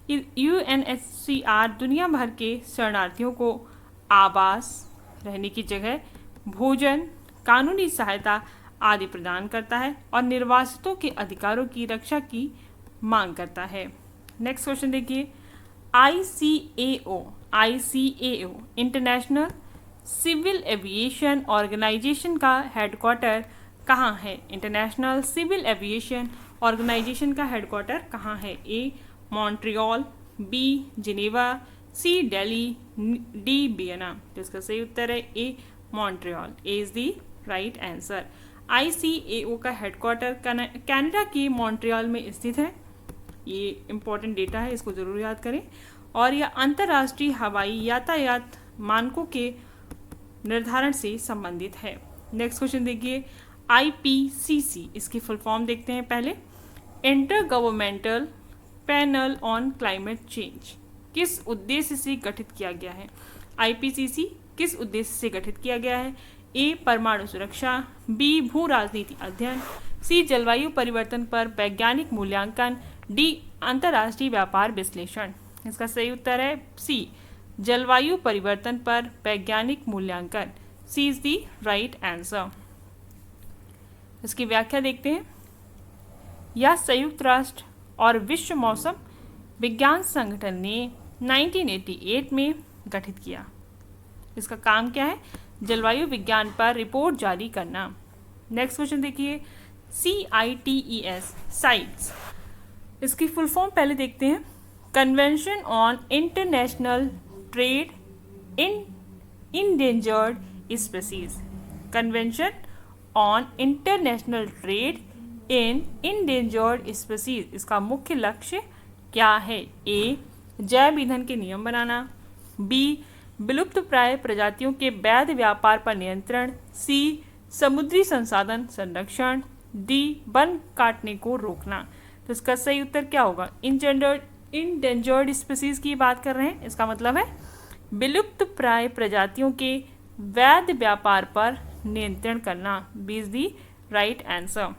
कि UNHCR दुनिया भर के शरणार्थियों को आवास, रहने की जगह, भोजन, कानूनी सहायता आदि प्रदान करता है और निर्वासितों के अधिकारों की रक्षा की मांग करता है। नेक्स्ट क्वेश्चन देखिए, ICAO International Civil Aviation Organization का हेडक्वार्टर कहाँ है? इंटरनेशनल सिविल एविएशन ऑर्गेनाइजेशन का हेडक्वार्टर कहाँ है? A, Montreal. B, Geneva. C, Delhi. D, Vienna. तो इसका सही उत्तर है A, Montreal. A is the right answer. ICAO का हेडक्वार्टर कनाडा के मॉन्ट्रियल में स्थित है। ये इंपॉर्टेंट डेटा है, इसको जरूर याद करें। और यह अंतर्राष्ट्रीय हवाई यातायात मानकों के निर्धारण से संबंधित है। नेक्स्ट क्वेश्चन देखिए, IPCC इसकी फुल फॉर्म देखते हैं पहले। Inter governmental panel on climate change किस उद्देश्य से गठित किया गया है? IPCC किस उद्देश्य से गठित किया गया है? ए, परमाणु सुरक्षा। बी, भू राजनीति अध्ययन। सी, जलवायु परिवर्तन पर वैज्ञानिक मूल्यांकन। डी, अंतर्राष्ट्रीय व्यापार विश्लेषण। इसका सही उत्तर है सी, जलवायु परिवर्तन पर वैज्ञानिक मूल्यांकन। सी इज द राइट आंसर। इसकी व्याख्या देखते हैं। यह संयुक्त राष्ट्र और विश्व मौसम विज्ञान संगठन ने 1988 में गठित किया। इसका काम क्या है? जलवायु विज्ञान पर रिपोर्ट जारी करना। नेक्स्ट क्वेश्चन देखिए, CITES साइट्स इसकी फुल फॉर्म पहले देखते हैं। Convention on international trade in endangered species. Convention on international trade in endangered species इसका मुख्य लक्ष्य क्या है? ए, जैव ईंधन के नियम बनाना। बी, विलुप्त प्राय प्रजातियों के वैध व्यापार पर नियंत्रण। सी, समुद्री संसाधन संरक्षण। डी, वन काटने को रोकना। तो इसका सही उत्तर क्या होगा? इंडेंजर्ड स्पीसीज की बात कर रहे हैं, इसका मतलब है विलुप्त प्राय प्रजातियों के वैध व्यापार पर नियंत्रण करना। B is the right answer.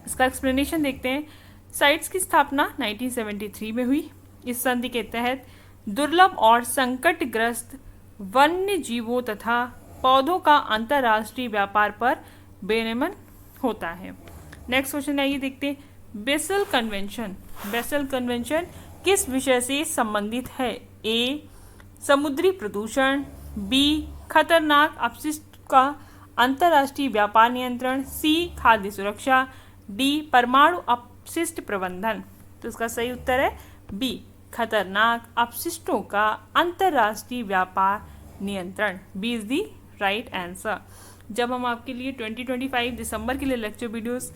इसका एक्सप्लेनेशन देखते हैं। साइट्स की स्थापना 1973 में हुई। इस संधि के तहत दुर्लभ और संकटग्रस्त वन्य जीवों तथा पौधों का अंतर्राष्ट्रीय व्यापार पर विनियमन होता है। नेक्स्ट क्वेश्चन आइए देखते हैं। बेसल कन्वेंशन किस विषय से संबंधित है? ए, समुद्री प्रदूषण, बी खतरनाक अपशिष्ट का अंतर्राष्ट्रीय व्यापार नियंत्रण, सी खाद्य सुरक्षा, डी परमाणु अपशिष्ट प्रबंधन। तो इसका सही उत्तर है बी खतरनाक अपशिष्टों का अंतर्राष्ट्रीय व्यापार नियंत्रण। B is the right answer. जब हम आपके लिए 2025 दिसंबर के लिए लेक्चर वीडियोस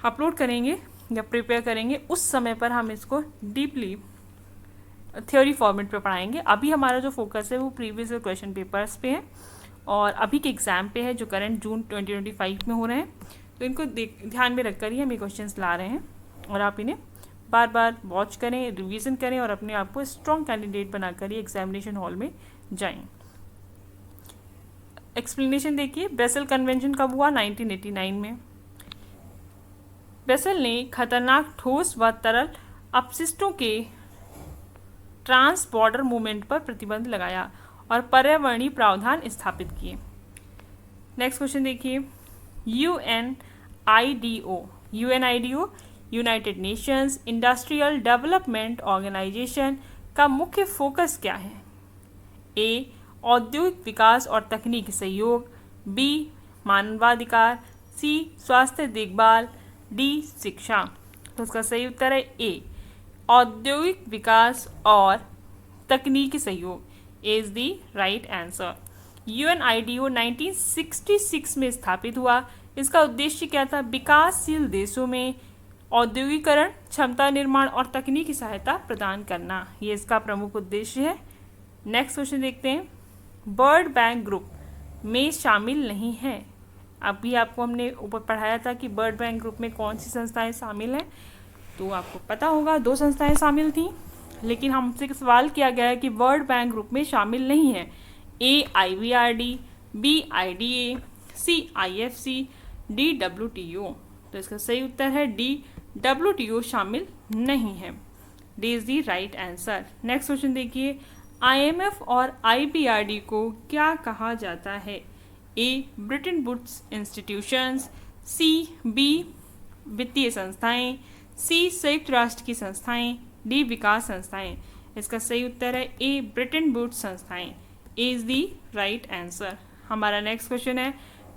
अपलोड करेंगे या प्रिपेयर करेंगे, उस समय पर हम इसको डीपली थ्योरी फॉर्मेट पे पढ़ाएंगे। अभी हमारा जो फोकस है वो प्रीवियस क्वेश्चन पेपर्स पे है और अभी के एग्ज़ाम पे है जो करंट जून 2025 में हो रहे हैं। तो इनको ध्यान में रखकर ही हम ये क्वेश्चंस ला रहे हैं और आप इन्हें बार बार वॉच करें, रिवीजन करें और अपने आप को स्ट्रॉन्ग कैंडिडेट बनाकर ही एग्जामिनेशन हॉल में जाएं। एक्सप्लेनेशन देखिए, ब्रसेल कन्वेंशन कब हुआ? 1989 में। ब्रसेल ने खतरनाक ठोस व तरल अपशिष्टों के ट्रांस बॉर्डर मूवमेंट पर प्रतिबंध लगाया और पर्यावरणीय प्रावधान स्थापित किए। नेक्स्ट क्वेश्चन देखिए, UNIDO United Nations Industrial Development Organization का मुख्य फोकस क्या है? ए औद्योगिक विकास और तकनीकी सहयोग, बी मानवाधिकार, सी स्वास्थ्य देखभाल, डी शिक्षा। तो इसका सही उत्तर है ए औद्योगिक विकास और तकनीकी सहयोग। ए इज दी राइट आंसर। यूएनआईडीओ 1966 में स्थापित हुआ। इसका उद्देश्य क्या था? विकासशील देशों में औद्योगिकरण, क्षमता निर्माण और तकनीकी सहायता प्रदान करना, ये इसका प्रमुख उद्देश्य है। नेक्स्ट क्वेश्चन देखते हैं, वर्ल्ड बैंक ग्रुप में शामिल नहीं है। अभी आपको हमने ऊपर पढ़ाया था कि वर्ल्ड बैंक ग्रुप में कौन सी संस्थाएं शामिल हैं, तो आपको पता होगा 2 संस्थाएं शामिल थी, लेकिन हमसे सवाल किया गया है कि वर्ल्ड बैंक ग्रुप में शामिल नहीं है। ए IBRD, बी IDA, सी IFC, डी WTO। तो इसका सही उत्तर है डी WTO शामिल नहीं है। D is the right answer. Next question देखिए, IMF और IBRD को क्या कहा जाता है? A Britain Woods Institutions, C B वित्तीय संस्थाएं, सी संयुक्त राष्ट्र की संस्थाएं, डी विकास संस्थाएं। इसका सही उत्तर है ए ब्रिटेन वुड्स संस्थाएं। ए इज दी राइट आंसर। हमारा नेक्स्ट क्वेश्चन है,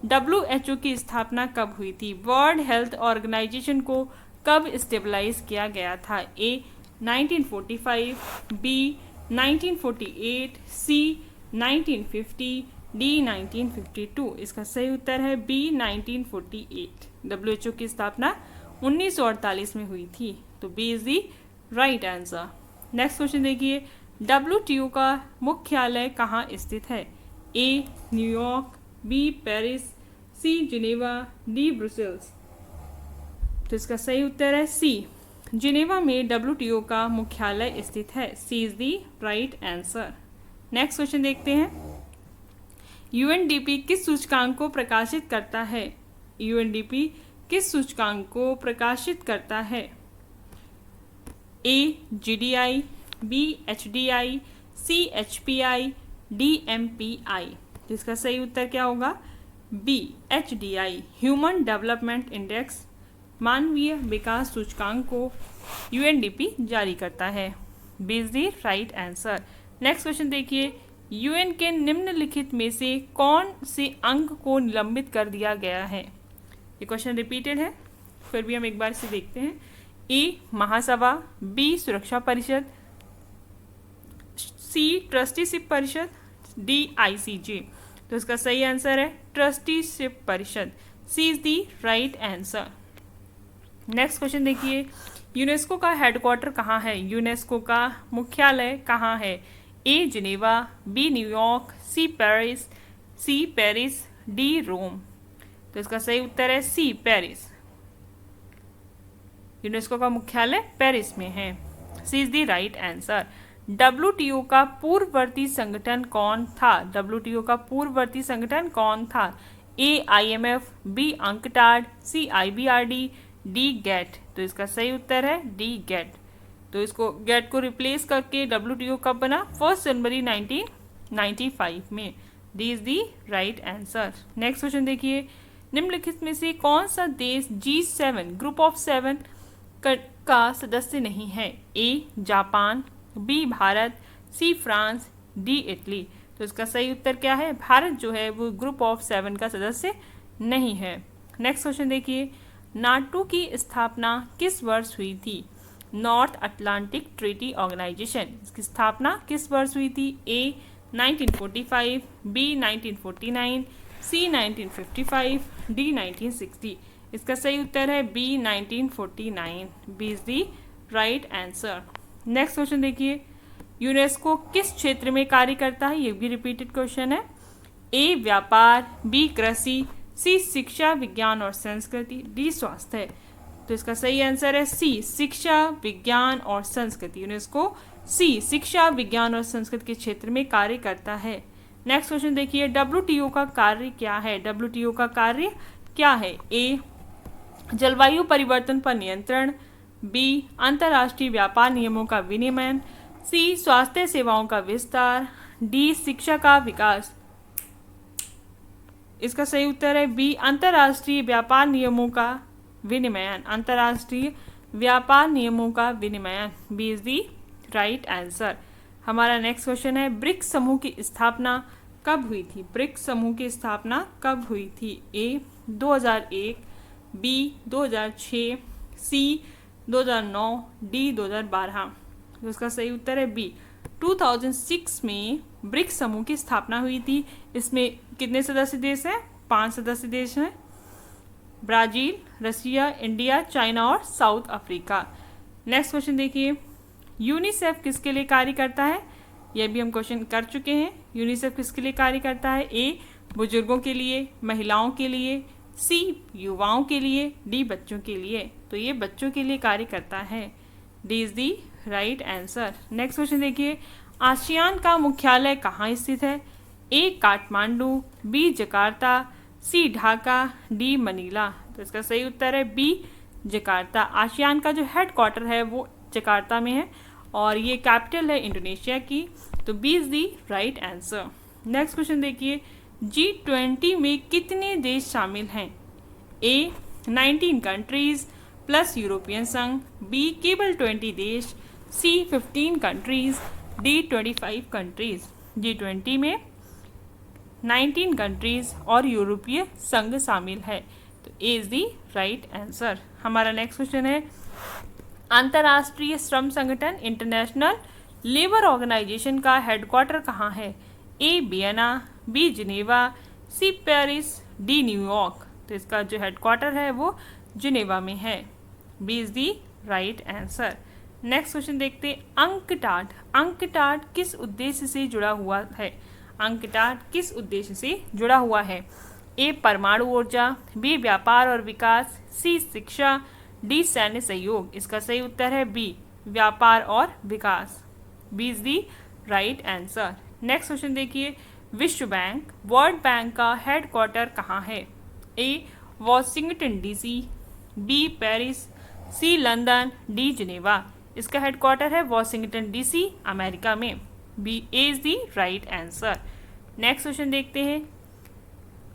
WHO की स्थापना कब हुई थी? वर्ल्ड हेल्थ ऑर्गेनाइजेशन को कब स्टेबलाइज किया गया था? ए 1945, बी 1948, सी 1950, डी 1952। इसका सही उत्तर है बी 1948। WHO की स्थापना 1948 में हुई थी, तो B is the right answer. Next question देखिए, WTO का मुख्यालय कहाँ स्थित है? A New York, B Paris, C Geneva, D Brussels. तो इसका सही उत्तर है सी जिनेवा में WTO का मुख्यालय स्थित है। C is the right answer. Next question देखते हैं, UNDP किस सूचकांक को प्रकाशित करता है? UNDP किस सूचकांक को प्रकाशित करता है? A GDI, B HDI, C HPI, D MPI। तो इसका सही उत्तर क्या होगा? B HDI human development index मानवीय विकास सूचकांक को UNDP जारी करता है। B is the right answer. Next question देखिए, UN के निम्नलिखित में से कौन से अंग को निलंबित कर दिया गया है? ये क्वेश्चन रिपीटेड है, फिर भी हम एक बार इसे देखते हैं। ए महासभा, बी सुरक्षा परिषद, सी ट्रस्टीशिप परिषद, डी ICJ। तो इसका सही आंसर है ट्रस्टीशिप परिषद। C is the right answer. Next question देखिए, यूनेस्को का हेडक्वार्टर कहाँ है? यूनेस्को का मुख्यालय कहाँ है? A Geneva, B New York, C Paris, D Rome. तो इसका सही उत्तर है सी पेरिस। यूनेस्को का मुख्यालय पेरिस में है। C is the right answer. WTO का पूर्ववर्ती संगठन कौन था? WTO का पूर्ववर्ती संगठन कौन था? ए IMF, बी अंकटाड, सी IBRD, डी गेट। तो इसका सही उत्तर है डी गेट। तो इसको गेट को रिप्लेस करके WTO कब बना? 1 जनवरी 1995 में। D is the right answer. Next question देखिए, निम्नलिखित में से कौन सा देश G7 ग्रुप ऑफ 7 का सदस्य नहीं है? A Japan, B Bharat, C France, D Italy. तो इसका सही उत्तर क्या है? भारत जो है वो ग्रुप ऑफ 7 का सदस्य नहीं है। नेक्स्ट क्वेश्चन देखिए, नाटो की स्थापना किस वर्ष हुई थी? नॉर्थ अटलांटिक ट्रीटी ऑर्गेनाइजेशन, इसकी स्थापना किस वर्ष हुई थी? A 1945, B 1949, C 1955, D 1960। इसका सही उत्तर है B 1949। B is the right answer. Next question देखिए, यूनेस्को किस क्षेत्र में कार्य करता है? ये भी रिपीटेड क्वेश्चन है। ए व्यापार, बी कृषि, सी शिक्षा विज्ञान और संस्कृति, डी स्वास्थ्य। तो इसका सही आंसर है सी शिक्षा विज्ञान और संस्कृति। यूनेस्को सी शिक्षा विज्ञान और संस्कृति के क्षेत्र में कार्य करता है। नेक्स्ट क्वेश्चन देखिए, डब्ल्यूटीओ का कार्य क्या है? डब्ल्यूटीओ का कार्य क्या है? ए जलवायु परिवर्तन पर नियंत्रण, बी अंतर्राष्ट्रीय व्यापार नियमों का विनियमन, सी स्वास्थ्य सेवाओं का विस्तार, डी शिक्षा का विकास। इसका सही उत्तर है बी अंतर्राष्ट्रीय व्यापार नियमों का विनिमयन। अंतर्राष्ट्रीय व्यापार नियमों का विनिमयन। B is the right answer. हमारा नेक्स्ट क्वेश्चन है, ब्रिक्स समूह की स्थापना कब हुई थी? ब्रिक्स समूह की स्थापना कब हुई थी? ए 2001, बी 2006, सी 2009, डी 2012। तो इसका सही उत्तर है बी 2006 में ब्रिक्स समूह की स्थापना हुई थी। इसमें कितने सदस्य देश हैं? 5 सदस्य देश हैं, ब्राज़ील, रसिया, इंडिया, चाइना और साउथ अफ्रीका। नेक्स्ट क्वेश्चन देखिए, यूनिसेफ किसके लिए कार्य करता है? यह भी हम क्वेश्चन कर चुके हैं। यूनिसेफ किसके लिए कार्य करता है? ए बुजुर्गों के लिए, महिलाओं के लिए, सी युवाओं के लिए, डी बच्चों के लिए। तो ये बच्चों के लिए कार्य करता है। D is the right answer. Next question देखिए, आसियान का मुख्यालय कहाँ स्थित है? ए काठमांडू, बी जकार्ता, सी ढाका, डी मनीला। तो इसका सही उत्तर है बी जकार्ता। आसियान का जो हेडक्वार्टर है वो जकार्ता में है और ये कैपिटल है इंडोनेशिया की। तो B is the right answer. Next question देखिए, G20 में कितने देश शामिल हैं? ए 19 कंट्रीज प्लस यूरोपियन संघ, बी केवल 20 देश, सी 15 कंट्रीज, डी 25 कंट्रीज। G20 में 19 कंट्रीज और यूरोपीय संघ शामिल है। तो A is the right answer. हमारा नेक्स्ट क्वेश्चन है, अंतर्राष्ट्रीय श्रम संगठन इंटरनेशनल लेबर ऑर्गेनाइजेशन का हेडक्वार्टर कहाँ है? A Vienna, B Geneva, C Paris, D New York. तो इसका जो हेडक्वार्टर है वो जिनेवा में है। B is the right answer. Next question देखते हैं, अंकटाड। अंकटाड किस उद्देश्य से जुड़ा हुआ है? अंकटाड किस उद्देश्य से जुड़ा हुआ है? ए परमाणु ऊर्जा, बी व्यापार और विकास, सी शिक्षा, डी सैन्य सहयोग। इसका सही उत्तर है बी व्यापार और विकास। B is the right answer. Next question देखिए, विश्व बैंक वर्ल्ड बैंक का हेडक्वार्टर कहाँ है? A Washington DC, B Paris, C London, D Geneva. इसका हेडक्वार्टर है वॉशिंगटन डीसी अमेरिका में। B A is the right answer. Next question देखते हैं,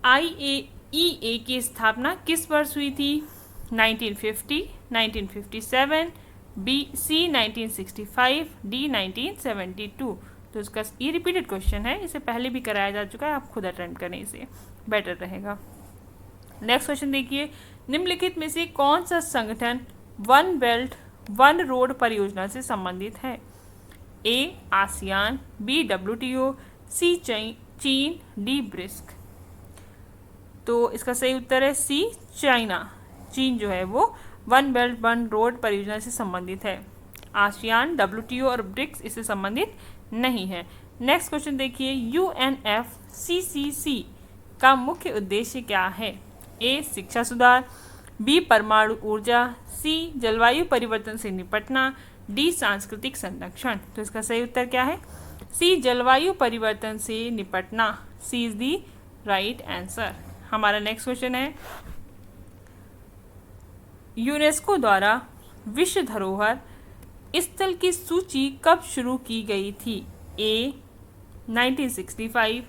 IAEA की स्थापना किस वर्ष हुई थी? 1950, 1957, बी सी 1965, डी 1972। तो इसका ये रिपीटेड क्वेश्चन है, इसे पहले भी कराया जा चुका है, आप खुद अटेम्प्ट करें, इसे बेटर रहेगा। नेक्स्ट क्वेश्चन देखिए, निम्नलिखित में से कौन सा संगठन वन बेल्ट वन रोड परियोजना से संबंधित है? ए आसियान, बी WTO, सी चीन, डी ब्रिक्स। तो इसका सही उत्तर है सी चाइना। चीन जो है वो वन बेल्ट वन रोड परियोजना से संबंधित है। आसियान, WTO और ब्रिक्स इससे संबंधित नहीं है। नेक्स्ट क्वेश्चन देखिए, UNFCCC का मुख्य उद्देश्य क्या है? ए शिक्षा सुधार, बी परमाणु ऊर्जा, सी जलवायु परिवर्तन से निपटना, डी सांस्कृतिक संरक्षण। तो इसका सही उत्तर क्या है? सी जलवायु परिवर्तन से निपटना। सी इज दी राइट आंसर। हमारा नेक्स्ट क्वेश्चन है, यूनेस्को द्वारा विश्व धरोहर स्थल की सूची कब शुरू की गई थी? A 1965,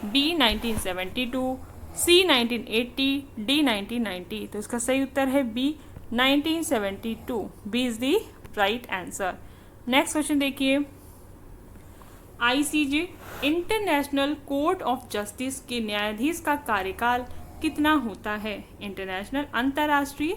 B 1972, C 1980, D 1990। तो इसका सही उत्तर है B 1972। B is the right answer. Next question देखिए, ICJ International Court of Justice के न्यायाधीश का कार्यकाल कितना होता है? इंटरनेशनल अंतर्राष्ट्रीय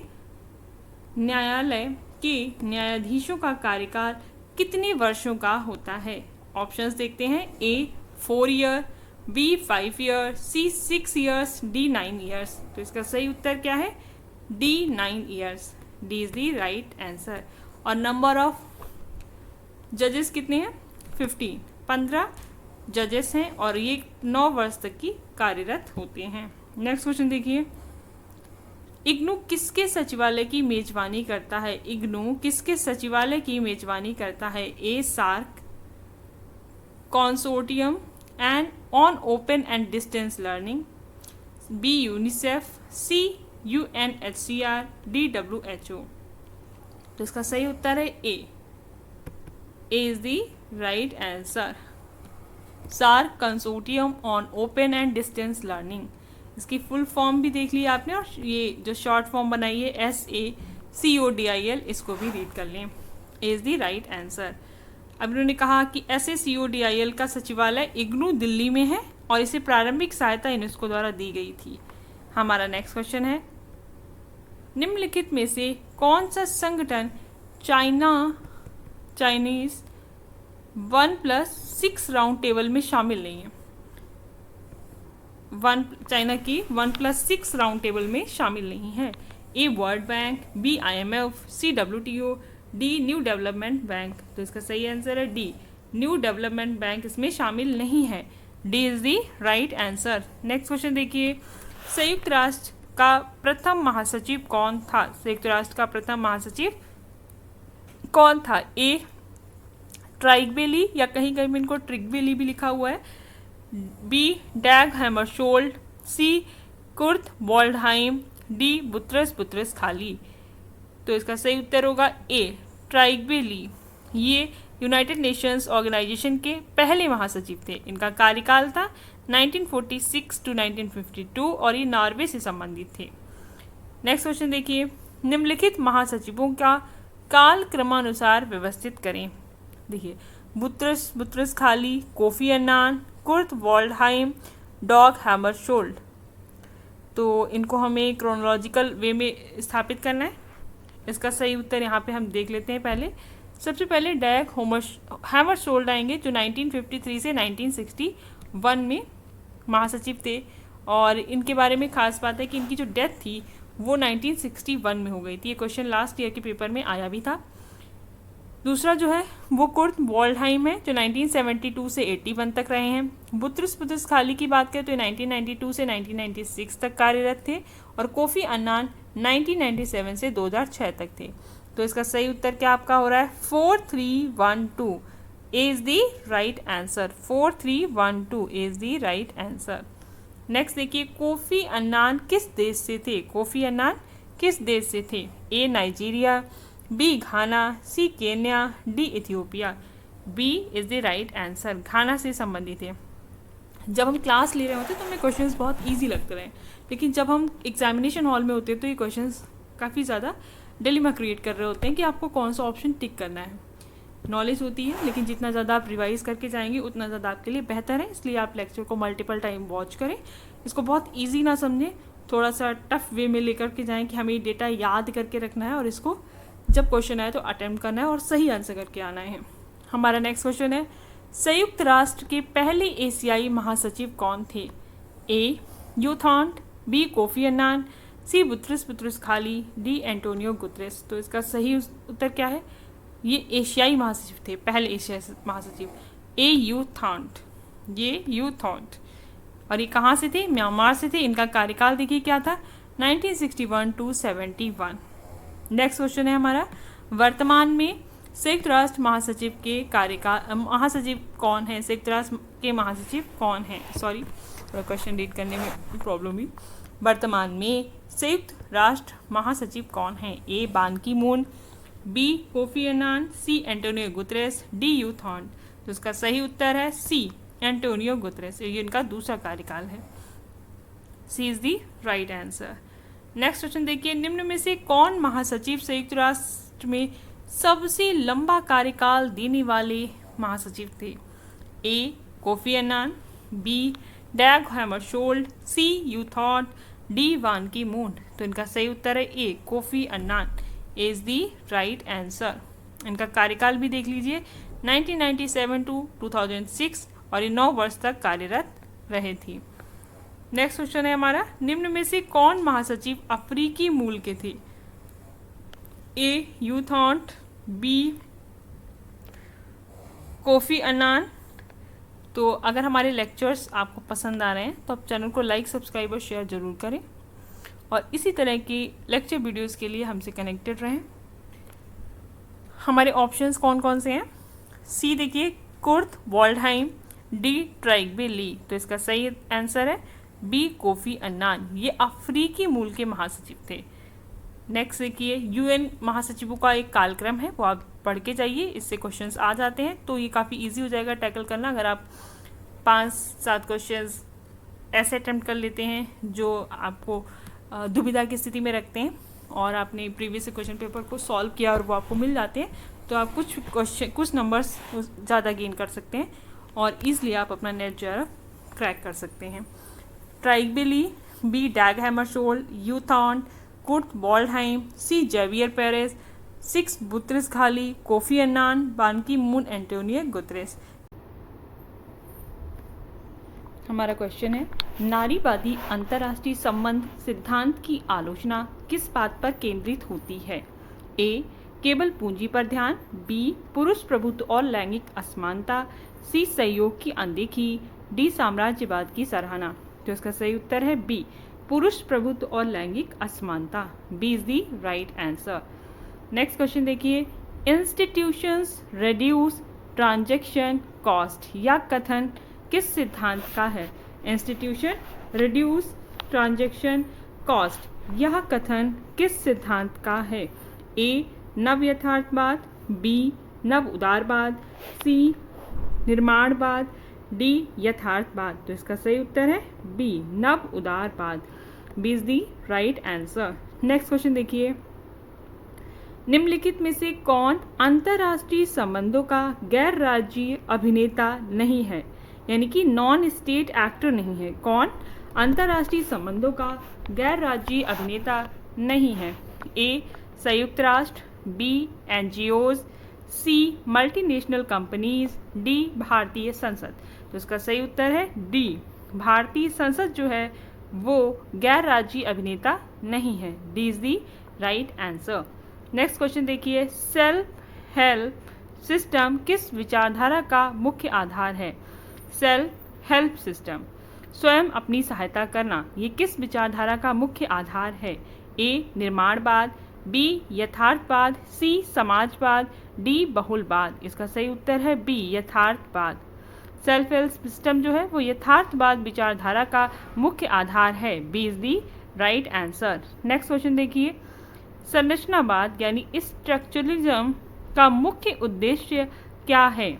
न्यायालय के न्यायाधीशों का कार्यकाल कितने वर्षों का होता है? ऑप्शंस देखते हैं। A 4 year, B 5 year, C 6 years, D 9 years. तो इसका सही उत्तर क्या है? D 9 years. D is the right answer. और नंबर ऑफ जजेस कितने हैं? 15 जजेस हैं और ये 9 वर्ष तक की कार्यरत होते हैं। नेक्स्ट क्वेश्चन देखिए, इग्नू किसके सचिवालय की मेजबानी करता है? इग्नू किसके सचिवालय की मेजबानी करता है? A SAARC Consortium and on Open and Distance Learning, B UNICEF, C UNHCR, D WHO। तो इसका सही उत्तर है A. A is the right answer. SAARC Consortium on Open and Distance Learning, इसकी फुल फॉर्म भी देख लिया आपने और ये जो शॉर्ट फॉर्म बनाई है SACODIL, इसको भी रीड कर लें। ए इज द राइट आंसर। अब उन्होंने कहा कि SACODIL का सचिवालय इग्नू दिल्ली में है और इसे प्रारंभिक सहायता यूनेस्को द्वारा दी गई थी। हमारा नेक्स्ट क्वेश्चन है, निम्नलिखित में से कौन सा संगठन चाइनीज 1+6 राउंड टेबल में शामिल नहीं है? चाइना की 1+6 राउंड टेबल में शामिल नहीं है। A world bank, B IMF, C WTO, D new Development Bank. तो इसका सही आंसर है डी, न्यू डेवलपमेंट बैंक इसमें शामिल नहीं है। D is the right answer. Next question देखिए, संयुक्त राष्ट्र का प्रथम महासचिव कौन था? संयुक्त राष्ट्र का प्रथम महासचिव कौन था? ए ट्राइगबेली, या कहीं कहीं इनको ट्रिगबेली भी लिखा हुआ है, बी डैग हैमरशोल्ड, सी कुर्ट वॉल्डहाइम, डी बुतरस खाली। तो इसका सही उत्तर होगा ए ट्राइगबेली। ये यूनाइटेड नेशंस ऑर्गेनाइजेशन के पहले महासचिव थे। इनका कार्यकाल था 1946 to 1952 और ये नॉर्वे से संबंधित थे। नेक्स्ट क्वेश्चन देखिए, निम्नलिखित महासचिवों का काल क्रमानुसार व्यवस्थित करें। देखिए, बुतरस खाली, कोफी अन्नान, कुर्ट वॉल्डहाइम, डॉग हैमरशोल्ड। तो इनको हमें क्रोनोलॉजिकल वे में स्थापित करना है। इसका सही उत्तर यहाँ पे हम देख लेते हैं। सबसे पहले डैग हैमरशोल्ड आएंगे जो 1953 से 1961 में महासचिव थे और इनके बारे में खास बात है कि इनकी जो डेथ थी वो 1961 में हो गई थी। ये क्वेश्चन लास्ट ईयर के पेपर में आया भी था। दूसरा जो है वो कुर्ट वॉल्डहाइम है जो 1972 से 81 तक रहे हैं। बुतरस खाली की बात करें तो 1992 से 1996 तक कार्यरत थे और कोफी अन्नान 1997 से 2006 तक थे। तो इसका सही उत्तर क्या आपका हो रहा है? 4312 is the right answer. 4312 is the right answer. Next देखिए, कोफी अन्नान किस देश से थे? कोफी अन्नान किस देश से थे? A Nigeria, B Ghana, C Kenya, D Ethiopia. B is the right answer. Ghana से संबंधित है। जब हम क्लास ले रहे होते तो हमें क्वेश्चंस बहुत इजी लगते रहे, लेकिन जब हम एग्जामिनेशन हॉल में होते हैं तो ये क्वेश्चंस काफ़ी ज़्यादा डिलेमा क्रिएट कर रहे होते हैं कि आपको कौन सा ऑप्शन टिक करना है। नॉलेज होती है, लेकिन जितना ज़्यादा आप रिवाइज करके जाएंगे उतना ज़्यादा आपके लिए बेहतर है। इसलिए आप लेक्चर को मल्टीपल टाइम वॉच करें, इसको बहुत ईजी ना समझें, थोड़ा सा टफ वे में लेकर के जाएँ कि हमें डेटा याद करके रखना है और इसको जब क्वेश्चन आए तो अटेम्प्ट करना है और सही आंसर करके आना है। हमारा नेक्स्ट क्वेश्चन है, संयुक्त राष्ट्र के पहले एशियाई महासचिव कौन थे? ए यूथॉन्ट, बी कोफी अन्नान, सी बुतरस खाली, डी एंटोनियो गुतरेस। तो इसका सही उत्तर क्या है? ये एशियाई महासचिव थे, पहले एशियाई महासचिव। ए यूथॉन्ट, ये यूथॉन्ट। और ये कहाँ से थे? म्यांमार से थे। इनका कार्यकाल देखिए क्या था? 1961 to 71। नेक्स्ट क्वेश्चन है हमारा, वर्तमान में संयुक्त राष्ट्र महासचिव के कार्यकाल महासचिव कौन है? संयुक्त राष्ट्र के महासचिव कौन है? सॉरी, थोड़ा क्वेश्चन रीड करने में प्रॉब्लम हुई। वर्तमान में संयुक्त राष्ट्र महासचिव कौन है? ए Ban Ki Moon, B Kofi Annan, C Antonio Guterres, D यूथॉन्ट। तो इसका सही उत्तर है सी एंटोनियो गुतरेस। ये इनका दूसरा कार्यकाल है। C is the right answer. Next question देखिए, निम्न में से कौन महासचिव संयुक्त राष्ट्र में सबसे लंबा कार्यकाल देने वाले महासचिव थे? A Kofi Annan, B Dag Hammarskjold, C U थॉट, डी वान की मून। तो इनका सही उत्तर है A Kofi Annan is the right answer. इनका कार्यकाल भी देख लीजिए 1997 टू 2006 और ये 9 वर्ष तक कार्यरत रहे थी। नेक्स्ट क्वेश्चन है हमारा, निम्न में से कौन महासचिव अफ्रीकी मूल के थे? ए यू थॉट, बी कोफी अन्नान। तो अगर हमारे लेक्चर्स आपको पसंद आ रहे हैं तो आप चैनल को लाइक, सब्सक्राइब और शेयर ज़रूर करें और इसी तरह की लेक्चर वीडियोस के लिए हमसे कनेक्टेड रहें। हमारे ऑप्शंस कौन कौन से हैं? सी देखिए कुर्ट वॉल्डहाइम, डी ट्राइगबे ली। तो इसका सही आंसर है बी कोफी अन्नान, ये अफ्रीकी मूल के महासचिव थे। नेक्स्ट देखिए यूएन महासचिवों का एक कालक्रम है, वो आप पढ़ के जाइए, इससे क्वेश्चंस आ जाते हैं तो ये काफ़ी इजी हो जाएगा टैकल करना। अगर आप 5-7 क्वेश्चंस ऐसे अटेम्प्ट कर लेते हैं जो आपको दुविधा की स्थिति में रखते हैं और आपने प्रीवियस क्वेश्चन पेपर को सॉल्व किया और वो आपको मिल जाते हैं, तो आप कुछ नंबर्स ज़्यादा गेन कर सकते हैं और ईज़िली आप अपना नेट जो है क्रैक कर सकते हैं। Trygve Lie, B Dag Hammarskjold, U थॉट, Kurt Waldheim, C Javier Perez, 6 Boutros Ghali, Kofi Annan, Ban Ki Moon, Antonio Guterres. हमारा क्वेश्चन है, नारीवादी अंतर्राष्ट्रीय संबंध सिद्धांत की आलोचना किस बात पर केंद्रित होती है? ए केवल पूंजी पर ध्यान, बी पुरुष प्रभुत्व और लैंगिक असमानता, सी सहयोग की अनदेखी, डी साम्राज्यवाद की सराहना। तो इसका सही उत्तर है बी पुरुष प्रभुत्व और लैंगिक असमानता। B is the right answer. Next question देखिए, इंस्टीट्यूशंस रिड्यूस ट्रांजैक्शन कॉस्ट, यह कथन किस सिद्धांत का है? इंस्टीट्यूशन रिड्यूस ट्रांजैक्शन कॉस्ट, यह कथन किस सिद्धांत का है? ए नव यथार्थवाद, बी नव उदारवाद, सी निर्माणवाद, डी यथार्थवाद। तो इसका सही उत्तर है बी नव उदारवाद। B is the right answer. Next question देखिए, निम्नलिखित में से कौन अंतर्राष्ट्रीय संबंधों का गैर राज्यीय अभिनेता नहीं है, यानी कि नॉन स्टेट एक्टर नहीं है? कौन अंतर्राष्ट्रीय संबंधों का गैर राज्यीय अभिनेता नहीं है? ए संयुक्त राष्ट्र, बी एनजीओज, सी मल्टीनेशनल कंपनीज, डी भारतीय संसद। तो इसका सही उत्तर है डी भारतीय संसद जो है वो गैर राज्यीय अभिनेता नहीं है। D is the right answer. Next question देखिए, सेल्फ हेल्प सिस्टम किस विचारधारा का मुख्य आधार है? सेल्फ हेल्प सिस्टम, स्वयं अपनी सहायता करना, ये किस विचारधारा का मुख्य आधार है? ए निर्माणवाद, बी यथार्थवाद, सी समाजवाद, डी बहुलवाद। इसका सही उत्तर है बी यथार्थवाद। सेल्फ हेल्प सिस्टम जो है वो यथार्थवाद विचारधारा का मुख्य आधार है। B is the right answer. Next question देखिए, संरचनावाद यानी स्ट्रक्चरलिज्म का मुख्य उद्देश्य क्या है?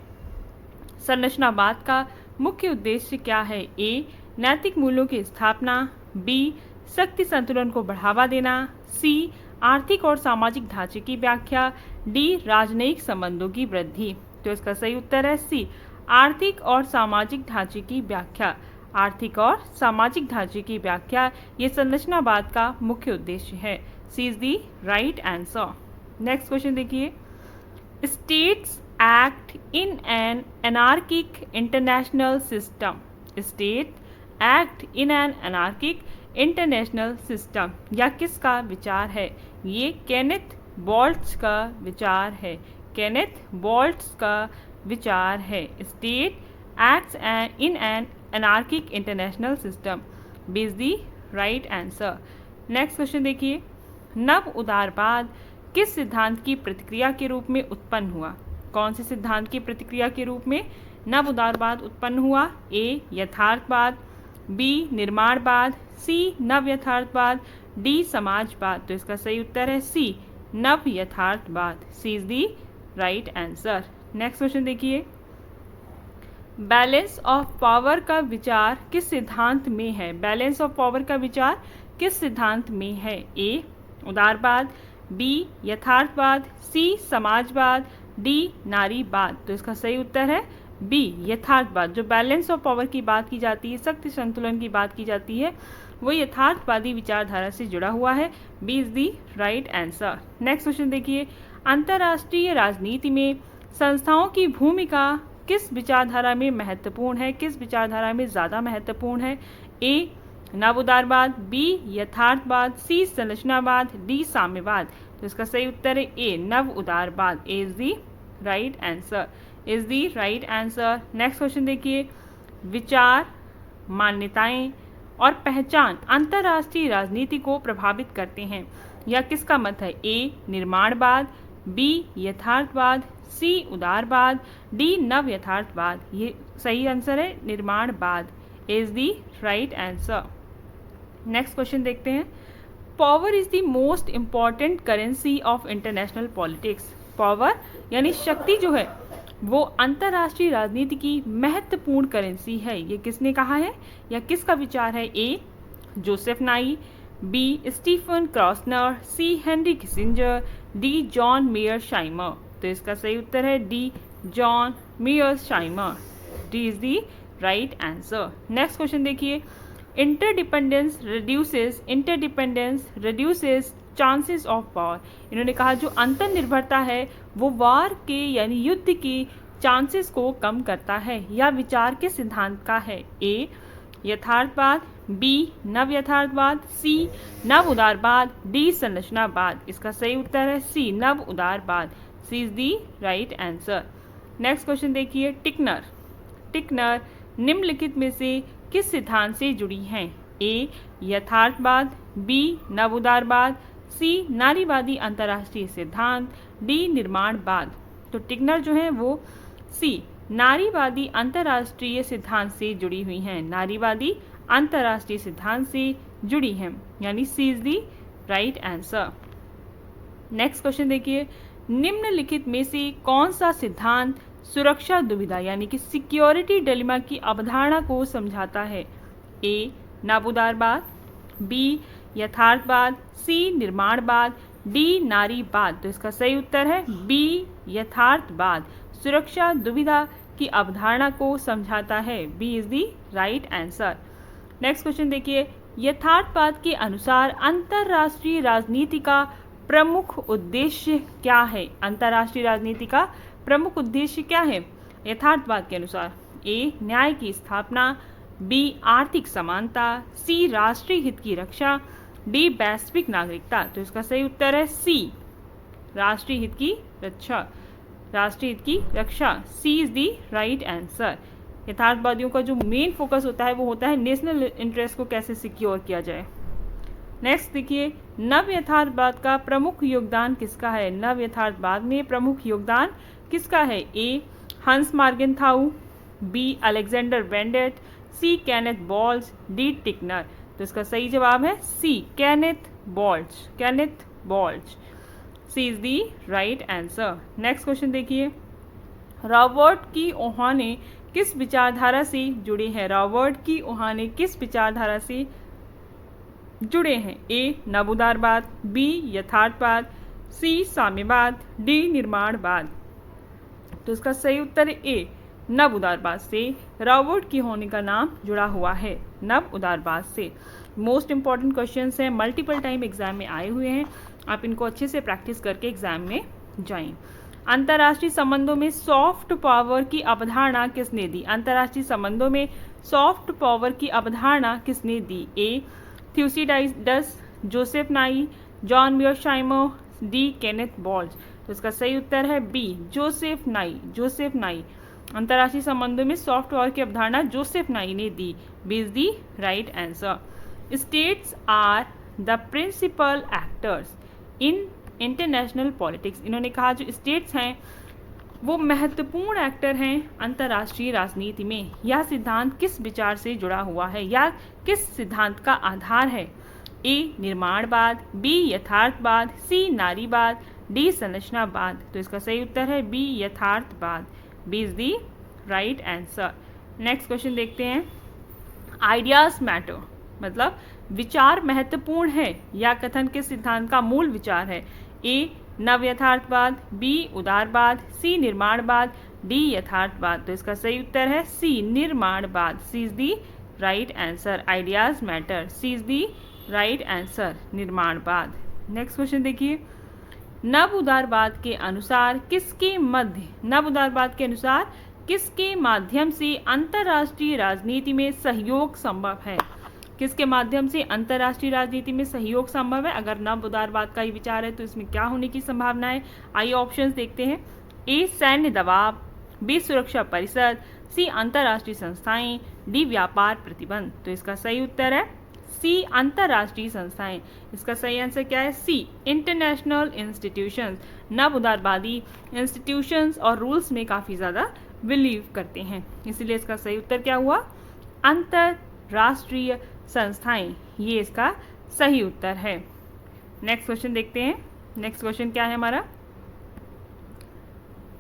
संरचनावाद का मुख्य उद्देश्य क्या है? ए नैतिक मूल्यों की स्थापना, बी शक्ति संतुलन को बढ़ावा देना, सी आर्थिक और सामाजिक ढांचे की व्याख्या, डी राजनयिक संबंधों की वृद्धि। तो इसका सही उत्तर है सी आर्थिक और सामाजिक ढांचे की व्याख्या। आर्थिक और सामाजिक ढांचे की व्याख्या ये संरचनावाद का मुख्य उद्देश्य है। C is the right answer. Next question देखिए, states act in an anarchic international system. State act in an anarchic international system, यह किसका विचार है? ये केनेथ बोल्ट्ज का विचार है। केनेथ बोल्ट्ज का विचार है। State acts in an anarchic international system. B is the right answer. Next question देखिए, नव उदारवाद किस सिद्धांत की प्रतिक्रिया के रूप में उत्पन्न हुआ? कौन से सिद्धांत की प्रतिक्रिया के रूप में नव उदारवाद उत्पन्न हुआ? ए यथार्थवाद, बी निर्माणवाद, सी नव यथार्थवाद, डी समाजवाद। तो इसका सही उत्तर है सी नव यथार्थवाद। C is the right answer. Next question देखिए, बैलेंस ऑफ पावर का विचार किस सिद्धांत में है? बैलेंस ऑफ पावर का विचार किस सिद्धांत में है? ए उदारवाद, बी यथार्थवाद, सी समाजवाद, डी नारीवाद। तो इसका सही उत्तर है बी यथार्थवाद, जो बैलेंस ऑफ पावर की बात की जाती है, शक्ति संतुलन की बात की जाती है, वो यथार्थवादी विचारधारा से जुड़ा हुआ है। B is the right answer. Next question देखिए, अंतर्राष्ट्रीय राजनीति में संस्थाओं की भूमिका किस विचारधारा में महत्वपूर्ण है, किस विचारधारा में ज़्यादा महत्वपूर्ण है? ए नव उदारवाद, बी यथार्थवाद, सी संरचनावाद, डी साम्यवाद। तो इसका सही उत्तर है ए नव उदारवाद। A is the right answer, is the right answer. Next question देखिए, विचार, मान्यताएं और पहचान अंतर्राष्ट्रीय राजनीति को प्रभावित करते हैं, या किसका मत है? ए निर्माणवाद, बी यथार्थवाद, सी उदारवाद, डी नव यथार्थवाद। ये सही आंसर है निर्माणवाद। Is the right answer. Next question देखते हैं, power is the most important currency of international politics. Power यानी शक्ति जो है वो अंतर्राष्ट्रीय राजनीति की महत्वपूर्ण करेंसी है, ये किसने कहा है या किसका विचार है? A Joseph Nye, B Stephen Krasner, C Henry Kissinger, D John Mearsheimer. तो इसका सही उत्तर है D John Mearsheimer. D is the right answer. Next question देखिए, interdependence reduces chances of war. इन्होंने कहा जो अंतर्निर्भरता है वो वार के यानी युद्ध की चांसेस को कम करता है, या विचार के सिद्धांत का है? ए यथार्थवाद, बी नव यथार्थवाद, सी नव उदारवाद, डी संरचनावाद। इसका सही उत्तर है सी नव उदारवाद। C is the right answer. Next question Tickner, टिकनर निम्नलिखित में से किस सिद्धांत से जुड़ी हैं? ए यथार्थवाद, बी नव उदारवाद, सी नारीवादी अंतर्राष्ट्रीय सिद्धांत, डी निर्माणवाद। तो टिकनर जो है वो सी नारीवादी अंतर्राष्ट्रीय सिद्धांत से जुड़ी हुई हैं, नारीवादी अंतर्राष्ट्रीय सिद्धांत से जुड़ी हैं, यानी C is the right answer. Next question देखिए, निम्नलिखित में से कौन सा सिद्धांत सुरक्षा दुविधा यानी कि सिक्योरिटी डिलेमा की अवधारणा को समझाता है? ए नव उदारवाद, बी यथार्थवाद, सी निर्माणवाद, डी नारीवाद। तो इसका सही उत्तर है बी यथार्थवाद, सुरक्षा दुविधा की अवधारणा को समझाता है। B is the right answer. Next question देखिए, यथार्थवाद के अनुसार अंतर्राष्ट्रीय राजनीति का प्रमुख उद्देश्य क्या है? अंतर्राष्ट्रीय राजनीति का प्रमुख उद्देश्य क्या है यथार्थवाद के अनुसार? ए न्याय की स्थापना, बी आर्थिक समानता, सी राष्ट्रीय हित की रक्षा, डी वैश्विक नागरिकता। तो इसका सही उत्तर है सी राष्ट्रीय हित की रक्षा, राष्ट्रीय हित की रक्षा। सी इज दी राइट आंसर। यथार्थवादियों का जो मेन फोकस होता है वो होता है नेशनल इंटरेस्ट को कैसे सिक्योर किया जाए। नेक्स्ट देखिए, नव यथार्थवाद का प्रमुख योगदान किसका है? नव यथार्थवाद में प्रमुख योगदान किसका है? A Hans Morgenthau, B Alexander Wendt, C Kenneth बॉल्स, डी टिकनर। तो इसका सही जवाब है सी केनेथ बॉल्स। C is the right answer. Next question देखिए, रॉबर्ट की ओहाने किस विचारधारा से जुड़े हैं? रॉबर्ट की ओहाने किस विचारधारा से जुड़े हैं? ए नव उदारवाद, बी यथार्थवाद, सी साम्यवाद, डी निर्माणवाद। तो इसका सही उत्तर है ए नव उदारवाद से रॉबर्ट की होने का नाम जुड़ा हुआ है, नव उदारवाद से। मोस्ट इंपॉर्टेंट क्वेश्चंस हैं, मल्टीपल टाइम एग्जाम में आए हुए हैं, आप इनको अच्छे से प्रैक्टिस करके एग्जाम में जाएं। अंतर्राष्ट्रीय संबंधों में सॉफ्ट पावर की अवधारणा किसने दी? अंतर्राष्ट्रीय संबंधों में सॉफ्ट पावर की अवधारणा किसने दी? A Thucydides, Joseph Nye, John Mearsheimer, D Kenneth बॉल्स। तो इसका सही उत्तर है बी जोसेफ नाई। अंतर्राष्ट्रीय संबंधों में सॉफ्ट पावर की अवधारणा जोसेफ नाई ने दी। B is the right answer. States are the principal actors in international politics. इन्होंने कहा जो स्टेट्स हैं वो महत्वपूर्ण एक्टर हैं अंतर्राष्ट्रीय राजनीति में। यह सिद्धांत किस विचार से जुड़ा हुआ है या किस सिद्धांत का आधार है? ए निर्माणवाद, बी यथार्थवाद, सी नारीवाद, डी संरचनावाद। तो इसका सही उत्तर है बी यथार्थवाद। B is the right answer. Next question देखते हैं, आइडियाज मैटर मतलब विचार महत्वपूर्ण है या कथन के सिद्धांत का मूल विचार है? ए नव यथार्थवाद, बी उदारवाद, सी निर्माणवाद, डी यथार्थवाद। तो इसका सही उत्तर है सी निर्माणवाद। C is the right answer. Ideas matter, C is the right answer निर्माणवाद। नेक्स्ट क्वेश्चन देखिए, नव उदारवाद के अनुसार किसके माध्यम से अंतर्राष्ट्रीय राजनीति में सहयोग संभव है? किसके माध्यम से अंतर्राष्ट्रीय राजनीति में सहयोग संभव है? अगर नव उदारवाद का ही विचार है तो इसमें क्या होने की संभावना है? आइए ऑप्शंस देखते हैं। ए सैन्य दबाव, बी सुरक्षा परिषद, सी अंतर्राष्ट्रीय संस्थाएं, डी व्यापार प्रतिबंध। तो इसका सही उत्तर है सी अंतर्राष्ट्रीय संस्थाएं। इसका सही आंसर क्या है? सी इंटरनेशनल इंस्टीट्यूशंस। नव उदारवादी इंस्टीट्यूशंस और रूल्स में काफ़ी ज़्यादा बिलीव करते हैं, इसलिए इसका सही उत्तर क्या हुआ? अंतर्राष्ट्रीय संस्थाएं, ये इसका सही उत्तर है। नेक्स्ट क्वेश्चन देखते हैं। नेक्स्ट क्वेश्चन क्या है हमारा?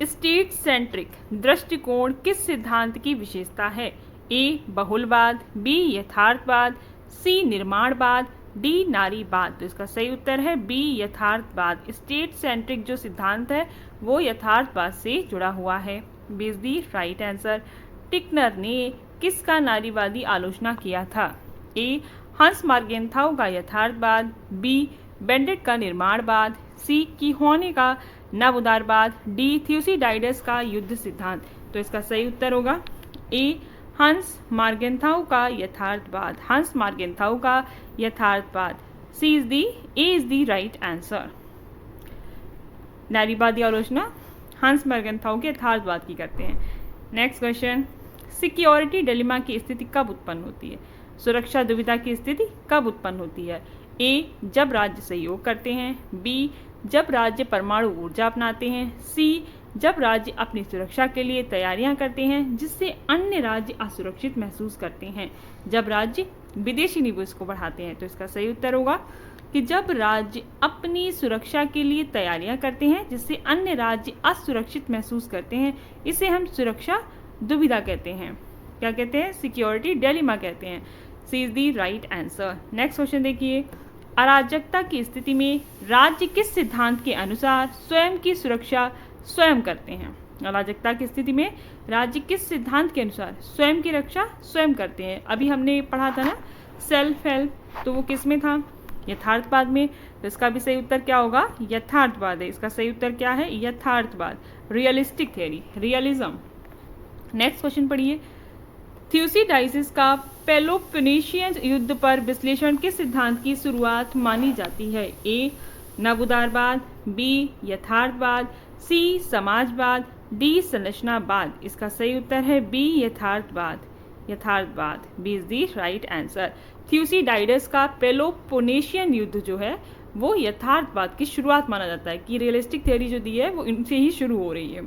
स्टेट सेंट्रिक दृष्टिकोण किस सिद्धांत की विशेषता है? ए बहुलवाद, बी यथार्थवाद, सी निर्माणवाद, डी नारीवाद। तो इसका सही उत्तर है बी यथार्थवाद। स्टेट सेंट्रिक जो सिद्धांत है वो यथार्थवाद से जुड़ा हुआ है। B is the right answer. Tickner ने किसका नारीवादी आलोचना किया था? ए हंस मार्गेंथाउ का यथार्थवाद, बी बेंडेट का निर्माणवाद, सी कीहोने का नव उदारवाद, डी थ्यूसिडाइडस का युद्ध सिद्धांत। तो इसका सही उत्तर होगा ए हंस मार्गेंथाउ का यथार्थवाद। हंस मार्गेंथाउ का यथार्थवाद। C is the A is the right answer. नारीवादी आलोचना हंस मार्गेंथाउ के यथार्थवाद की करते हैं। नेक्स्ट क्वेश्चन, सिक्योरिटी डिलेमा की स्थिति कब उत्पन्न होती है? सुरक्षा दुविधा की स्थिति कब उत्पन्न होती है? ए जब राज्य सहयोग करते हैं, बी जब राज्य परमाणु ऊर्जा अपनाते हैं, सी जब राज्य अपनी सुरक्षा के लिए तैयारियां करते हैं जिससे अन्य राज्य असुरक्षित महसूस करते हैं, जब राज्य विदेशी निवेश को बढ़ाते हैं। तो इसका सही उत्तर होगा कि जब राज्य अपनी सुरक्षा के लिए तैयारियां करते हैं जिससे अन्य राज्य असुरक्षित महसूस करते हैं, इसे हम सुरक्षा दुविधा कहते हैं। क्या कहते हैं? सिक्योरिटी डिलेमा कहते हैं। C is the right answer. Next question देखिए, अराजकता की स्थिति में राज्य किस सिद्धांत के अनुसार स्वयं की सुरक्षा स्वयं करते हैं? अराजकता की स्थिति में राज्य किस सिद्धांत के अनुसार स्वयं की रक्षा स्वयं करते हैं? अभी हमने पढ़ा था ना सेल्फ हेल्प, तो वो किस में था? यथार्थवाद में। तो इसका भी सही उत्तर क्या होगा? यथार्थवाद है। इसका सही उत्तर क्या है? यथार्थवाद, realistic theory, realism. Next question पढ़िए, थ्यूसिडाइसिस का पेलोपोनेशियन युद्ध पर विश्लेषण किस सिद्धांत की शुरुआत मानी जाती है? ए नव उदारवाद, बी यथार्थवाद, सी समाजवाद, डी संरचनावाद। इसका सही उत्तर है बी यथार्थवाद। यथार्थवाद, B is the right answer. Thucydides का पेलोपोनेशियन युद्ध जो है वो यथार्थवाद की शुरुआत माना जाता है कि रियलिस्टिक थ्योरी जो दी है वो इनसे ही शुरू हो रही है।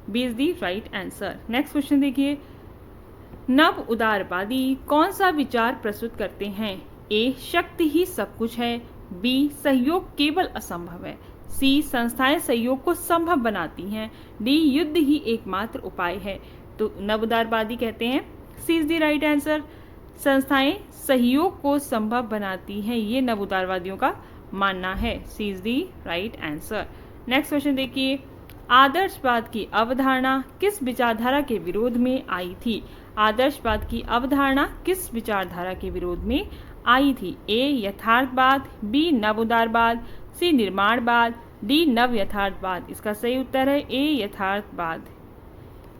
B is the right answer. Next question देखिए, नव उदारवादी कौन सा विचार प्रस्तुत करते हैं? ए शक्ति ही सब कुछ है, बी सहयोग केवल असंभव है, सी संस्थाएं सहयोग को संभव बनाती हैं, डी युद्ध ही एकमात्र उपाय है। तो नव उदारवादी कहते हैं C is the right answer, संस्थाएं सहयोग को संभव बनाती हैं, ये नव उदारवादियों का मानना है। C is the right answer. Next question देखिए, आदर्शवाद की अवधारणा किस विचारधारा के विरोध में आई थी? आदर्शवाद की अवधारणा किस विचारधारा के विरोध में आई थी? ए यथार्थवाद, बी नव उदारवाद, सी निर्माणवाद, डी नव यथार्थवाद। इसका सही उत्तर है ए यथार्थवाद।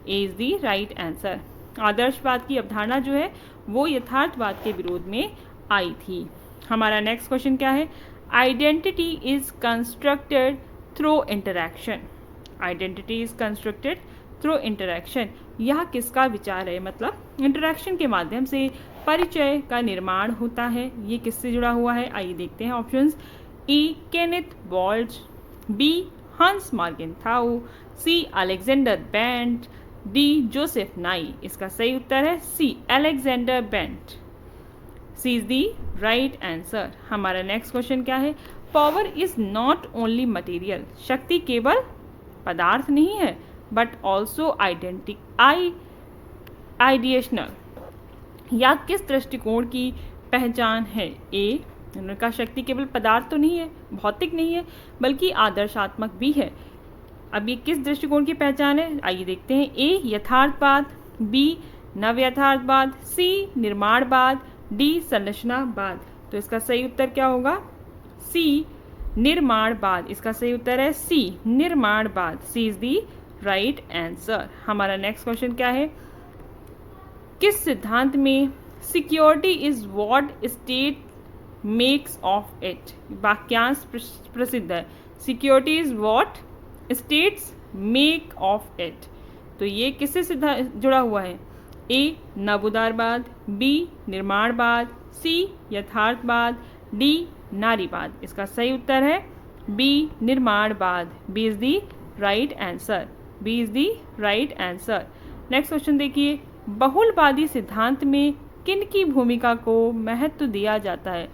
A is the right answer. आदर्शवाद की अवधारणा जो है वो यथार्थवाद के विरोध में आई थी। हमारा नेक्स्ट क्वेश्चन क्या है? Identity is constructed through interaction. Identity is constructed through interaction, यह किसका विचार है? मतलब इंटरैक्शन के माध्यम से परिचय का निर्माण होता है। ये किससे जुड़ा हुआ है? आइए देखते हैं options. E Kenneth Waltz, B Hans Morgenthau, C Alexander Wendt, D Joseph Nye. इसका सही उत्तर है C Alexander Wendt. C is the right answer. हमारा नेक्स्ट क्वेश्चन क्या है? Power is not only material, शक्ति केवल पदार्थ नहीं है बट ऑल्सो आइडिएशनल, या किस दृष्टिकोण की पहचान है? ए उनका शक्ति केवल पदार्थ तो नहीं है, भौतिक नहीं है, बल्कि आदर्शात्मक भी है। अब ये किस दृष्टिकोण की पहचान है, आइए देखते हैं। ए यथार्थवाद, बी नव यथार्थवाद, सी निर्माणवाद, डी संरचनावाद। तो इसका सही उत्तर क्या होगा, सी निर्माणवाद। इसका सही उत्तर है सी निर्माणवाद। C is the right answer. हमारा नेक्स्ट क्वेश्चन क्या है, किस सिद्धांत में security is what state makes of it, वाक्यांश प्रसिद्ध है, security is what states make of it. तो ये किससे सिद्धांत जुड़ा हुआ है, ए नवोदारवाद, बी निर्माणवाद, सी यथार्थवाद, डी नारीवाद। इसका सही उत्तर है बी निर्माणवाद। B is the right answer. B is the right answer. Next question देखिए, बहुलवादी सिद्धांत में किन की भूमिका को महत्व दिया जाता है,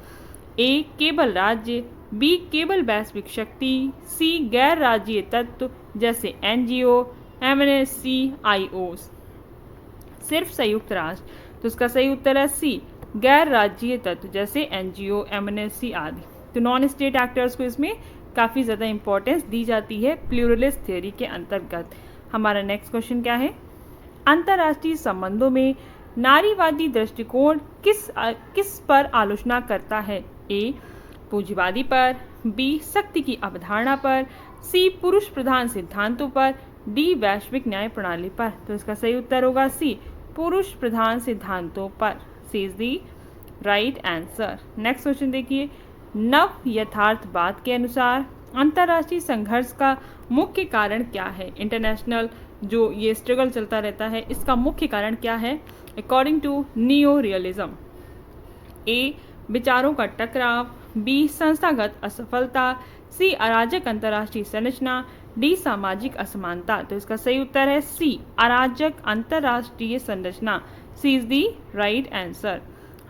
ए केवल राज्य, बी केवल वैश्विक शक्ति, सी गैर राज्यीय तत्व जैसे एनजीओ, एमएनएससी, आईओस, सिर्फ संयुक्त राष्ट्र। तो इसका सही उत्तर है सी गैर राज्यीय तत्व जैसे एनजीओ, एमएनएससी आदि। तो नॉन स्टेट एक्टर्स को इसमें काफ़ी ज़्यादा इंपॉर्टेंस दी जाती है प्लूरलिस्ट थ्योरी के अंतर्गत। हमारा नेक्स्ट क्वेश्चन क्या है, अंतर्राष्ट्रीय संबंधों में नारीवादी दृष्टिकोण किस पर आलोचना करता है, ए पूंजीवादी पर, बी शक्ति की अवधारणा पर, सी पुरुष प्रधान सिद्धांतों पर, डी वैश्विक न्याय प्रणाली पर। तो इसका सही उत्तर होगा सी पुरुष प्रधान सिद्धांतों पर। C is the right answer. Next question देखिए, नव यथार्थवाद के अनुसार अंतर्राष्ट्रीय संघर्ष का मुख्य कारण क्या है, इंटरनेशनल जो ये स्ट्रगल चलता रहता है इसका मुख्य कारण क्या है, अकॉर्डिंग टू नियो रियलिज्म, ए विचारों का टकराव, बी संस्थागत असफलता, सी अराजक अंतर्राष्ट्रीय संरचना, डी सामाजिक असमानता। तो इसका सही उत्तर है सी अराजक अंतर्राष्ट्रीय संरचना। सी इज दी राइट आंसर।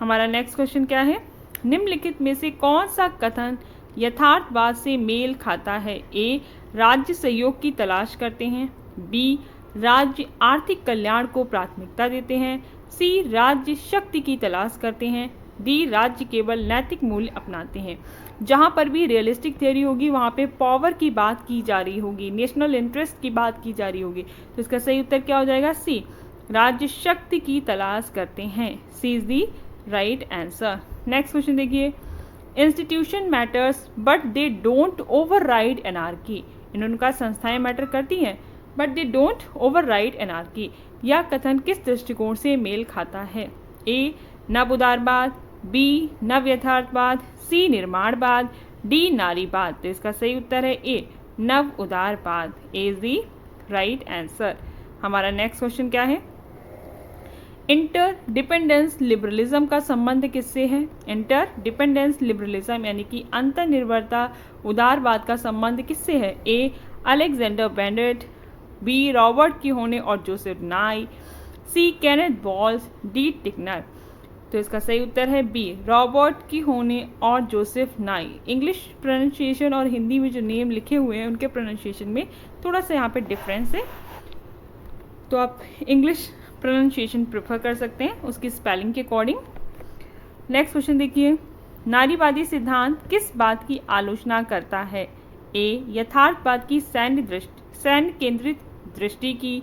हमारा नेक्स्ट क्वेश्चन क्या है, निम्नलिखित में से कौन सा कथन यथार्थवाद से मेल खाता है, ए राज्य सहयोग की तलाश करते हैं, बी राज्य आर्थिक कल्याण को प्राथमिकता देते हैं, सी राज्य शक्ति की तलाश करते हैं, डी राज्य केवल नैतिक मूल्य अपनाते हैं। जहाँ पर भी रियलिस्टिक थ्योरी होगी वहाँ पे पावर की बात की जा रही होगी, नेशनल इंटरेस्ट की बात की जा रही होगी। तो इसका सही उत्तर क्या हो जाएगा, सी राज्य शक्ति की तलाश करते हैं। C is the right answer. Next question देखिए, institution matters but they don't override anarchy. इनका संस्थाएं मैटर करती हैं but they don't override anarchy. यह कथन किस दृष्टिकोण से मेल खाता है, ए नव उदारवाद, बी नव यथार्थवाद, सी निर्माणवाद, डी नारीवाद। तो इसका सही उत्तर है ए नव उदारवाद। A is the right answer. हमारा नेक्स्ट क्वेश्चन क्या है, इंटर डिपेंडेंस लिबरलिज्म का संबंध किससे है, इंटर डिपेंडेंस लिबरलिज्म यानी कि अंतर्निर्भरता उदारवाद का संबंध किससे है, A Alexander Wendt, B Robert Keohane और जोसेफ नाई, सी केनेथ बॉल्स, डी टिकनर। तो इसका सही उत्तर है बी रॉबर्ट किहोने और जोसेफ नाई। इंग्लिश प्रोनाउंसिएशन और हिंदी में जो नेम लिखे हुए हैं उनके प्रोनाउंसिएशन में थोड़ा सा यहाँ पे डिफरेंस है, तो आप इंग्लिश प्रोनाउंसिएशन प्रेफर कर सकते हैं उसकी स्पेलिंग के अकॉर्डिंग। नेक्स्ट क्वेश्चन देखिए, नारीवादी सिद्धांत किस बात की आलोचना करता है, ए यथार्थवाद की सैन्य केंद्रित दृष्टि की,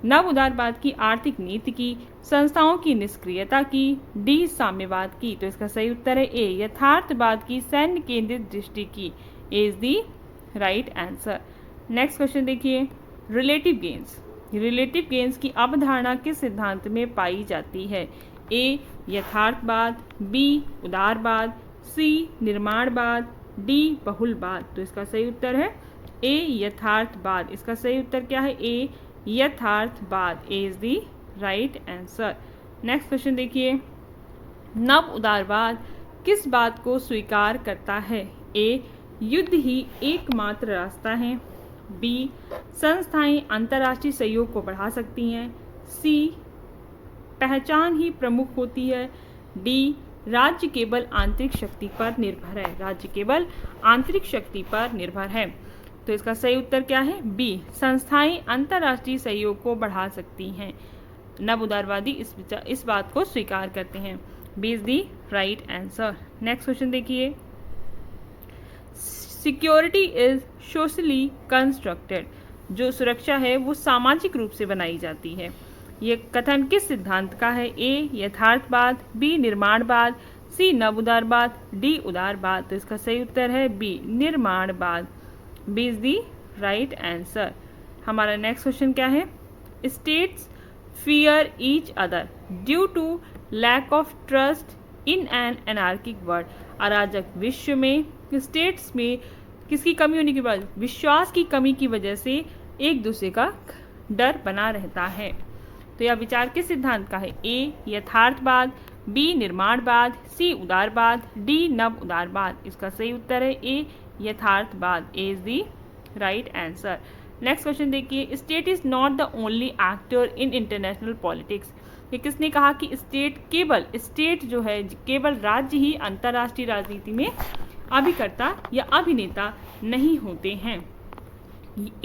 नव उदारवाद की आर्थिक नीति की, संस्थाओं की निष्क्रियता की, डी साम्यवाद की। तो इसका सही उत्तर है ए यथार्थवाद की सैन्य केंद्रित दृष्टि की। A is the right answer. Next question देखिए, रिलेटिव गेन्स। रिलेटिव गेन्स की अवधारणा किस सिद्धांत में पाई जाती है, ए यथार्थवाद, बी उदारवाद, सी निर्माणवाद, डी बहुलवाद। तो इसका सही उत्तर है ए यथार्थवाद। इसका सही उत्तर क्या है, ए यथार्थवाद। A is the right answer. Next question देखिए, नव उदारवाद किस बात को स्वीकार करता है, ए युद्ध ही एकमात्र रास्ता है, बी संस्थाएं अंतर्राष्ट्रीय सहयोग को बढ़ा सकती हैं, सी पहचान ही प्रमुख होती है, डी राज्य केवल आंतरिक शक्ति पर निर्भर है। राज्य केवल आंतरिक शक्ति पर निर्भर है। तो इसका सही उत्तर क्या है, बी संस्थाएं अंतर्राष्ट्रीय सहयोग को बढ़ा सकती हैं। नव उदारवादी इस बात को स्वीकार करते हैं। B is the right answer. Next question देखिए, सिक्योरिटी इज सोशली कंस्ट्रक्टेड। जो सुरक्षा है वो सामाजिक रूप से बनाई जाती है। ये कथन किस सिद्धांत का है? ए यथार्थवाद, बी निर्माणवाद, सी नव उदारवाद, डी उदारवाद। तो इसका सही उत्तर है बी निर्माणवाद। B is the right answer. हमारा नेक्स्ट क्वेश्चन क्या है? States fear each other due to lack of trust in an anarchic world। अराजक विश्व में स्टेट्स में किसकी कमी होने के बाद? विश्वास की कमी की वजह से एक दूसरे का डर बना रहता है। तो यह विचार किस सिद्धांत का है? ए यथार्थवाद, बी निर्माणवाद, सी उदारवाद, डी नव उदारवाद। इसका सही उत्तर है ए यथार्थवाद। A is the right answer. Next question देखिए, state is not the only actor in international politics. ये किसने कहा कि स्टेट जो है केवल राज्य ही अंतर्राष्ट्रीय राजनीति में अभिकर्ता या अभिनेता नहीं होते हैं?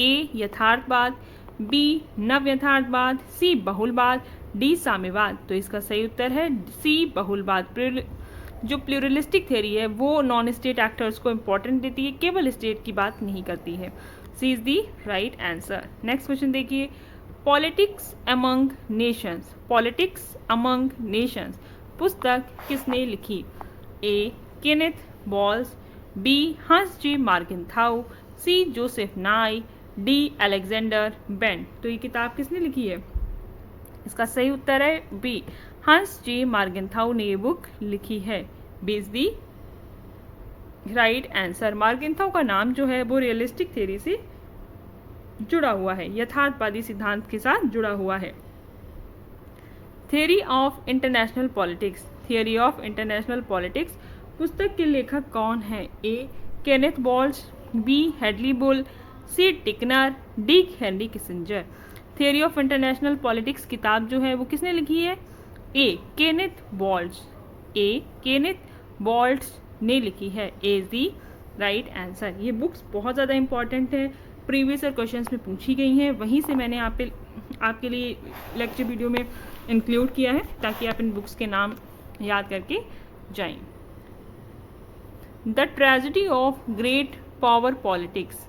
ए यथार्थवाद, बी नव यथार्थवाद, सी बहुलवाद, डी साम्यवाद। तो इसका सही उत्तर है सी बहुलवाद। जो प्लूरलिस्टिक थ्योरी है वो नॉन स्टेट एक्टर्स को इम्पोर्टेंट देती है, केवल स्टेट की बात नहीं करती है। C is the right answer. Next question देखिए, politics among nations. Politics among nations पुस्तक किसने लिखी? ए केनेथ बॉल्स, B Hans J Morgenthau, C Joseph Nye, D Alexander Wendt. तो ये किताब किसने लिखी है? इसका सही उत्तर है बी हंस जी मार्गेंथाउ ने ये बुक लिखी है। B is the right answer. Morgenthau का नाम जो है वो रियलिस्टिक थ्योरी से जुड़ा हुआ है, यथार्थवादी सिद्धांत के साथ जुड़ा हुआ है। Theory of international politics. Theory of international politics पुस्तक के लेखक कौन है? ए केनेथ बॉल्स, B Hedley Bull, C Tickner, D Henry Kissinger. Theory of international politics किताब जो है वो किसने लिखी है? ए केनेथ बॉल्स। ए केनेथ बॉल्स ने लिखी है। A is the right answer. ये बुक्स बहुत ज़्यादा इंपॉर्टेंट है, प्रीवियस ईयर क्वेश्चंस में पूछी गई हैं, वहीं से मैंने आपके लिए लेक्चर वीडियो में इंक्लूड किया है ताकि आप इन बुक्स के नाम याद करके जाएं। The tragedy of great power politics.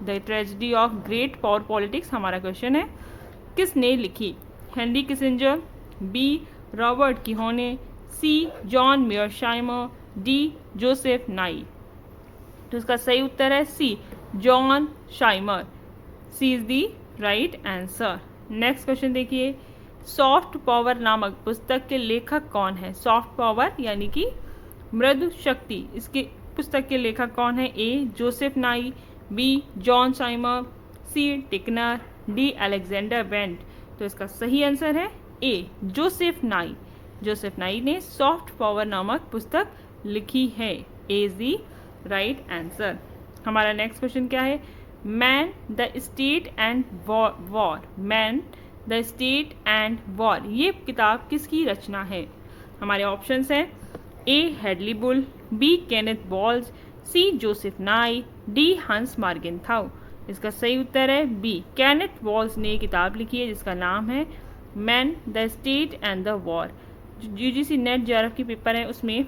The tragedy of great power politics हमारा क्वेश्चन है, किसने लिखी? Henry Kissinger, B Robert Keohane, C John Mearsheimer, D Joseph Nye. तो इसका सही उत्तर है C John Mearsheimer. C is the right answer. Next question देखिए, सॉफ्ट पावर नामक पुस्तक के लेखक कौन है? सॉफ्ट पावर यानी कि मृदु शक्ति, इसके पुस्तक के लेखक कौन है? A Joseph Nye, B John Mearsheimer, C Tickner, D Alexander Wendt. तो इसका सही आंसर है ए जोसेफ नाई। जोसेफ नाई ने सॉफ्ट पावर नामक पुस्तक लिखी है। A is the right answer. हमारा नेक्स्ट क्वेश्चन क्या है? Man the state and war. Man the state and war ये किताब किसकी रचना है? हमारे ऑप्शंस हैं A Hedley Bull, B Kenneth बॉल्स, C Joseph Nye, D Hans Morgenthau. इसका सही उत्तर है बी केनेथ बॉल्स ने किताब लिखी है जिसका नाम है man the state and the war. UGC net JRF की पेपर है उसमें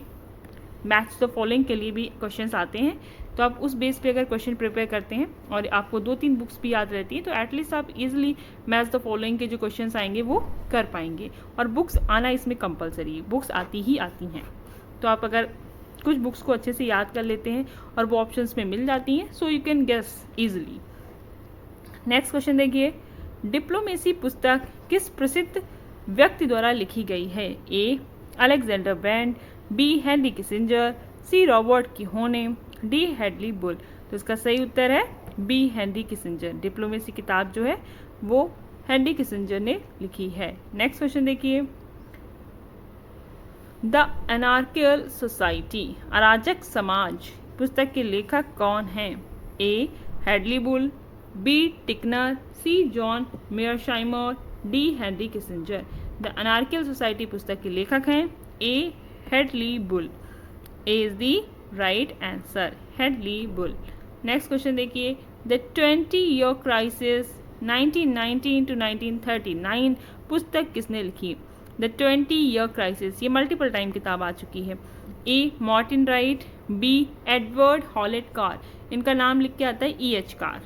मैच द फॉलोइंग के लिए भी क्वेश्चंस आते हैं, तो आप उस बेस पे अगर क्वेश्चन प्रिपेयर करते हैं और आपको 2-3 बुक्स भी याद रहती हैं तो एटलीस्ट आप इजीली मैच द फॉलोइंग के जो क्वेश्चंस आएंगे वो कर पाएंगे। और बुक्स आना इसमें कंपलसरी है, बुक्स आती ही आती हैं। तो आप अगर कुछ बुक्स को अच्छे से याद कर लेते हैं और वो ऑप्शंस में मिल जाती हैं, so you can guess easily. Next question देखिए, डिप्लोमेसी पुस्तक किस प्रसिद्ध व्यक्ति द्वारा लिखी गई है? A Alexander Wendt, B Henry Kissinger, C Robert Keohane, D Hedley Bull. तो इसका सही उत्तर है बी हेनरी किसिंजर। डिप्लोमेसी किताब जो है वो हेनरी किसिंजर ने लिखी है। नेक्स्ट क्वेश्चन देखिए, द एनार्कियल सोसाइटी अराजक समाज पुस्तक के लेखक कौन हैं? A Hedley Bull, B Tickner, C John Mearsheimer, D Henry Kissinger. The anarchical society पुस्तक के लेखक हैं A Hedley Bull. A is the right answer, Hedley Bull. Next question देखिए, द 20-year क्राइसिस 1919 to 1939 पुस्तक किसने लिखी? द 20-year क्राइसिस ये मल्टीपल टाइम किताब आ चुकी है। A Martin right, B Edward Hallett Carr, इनका नाम लिख के आता है E.H. Carr,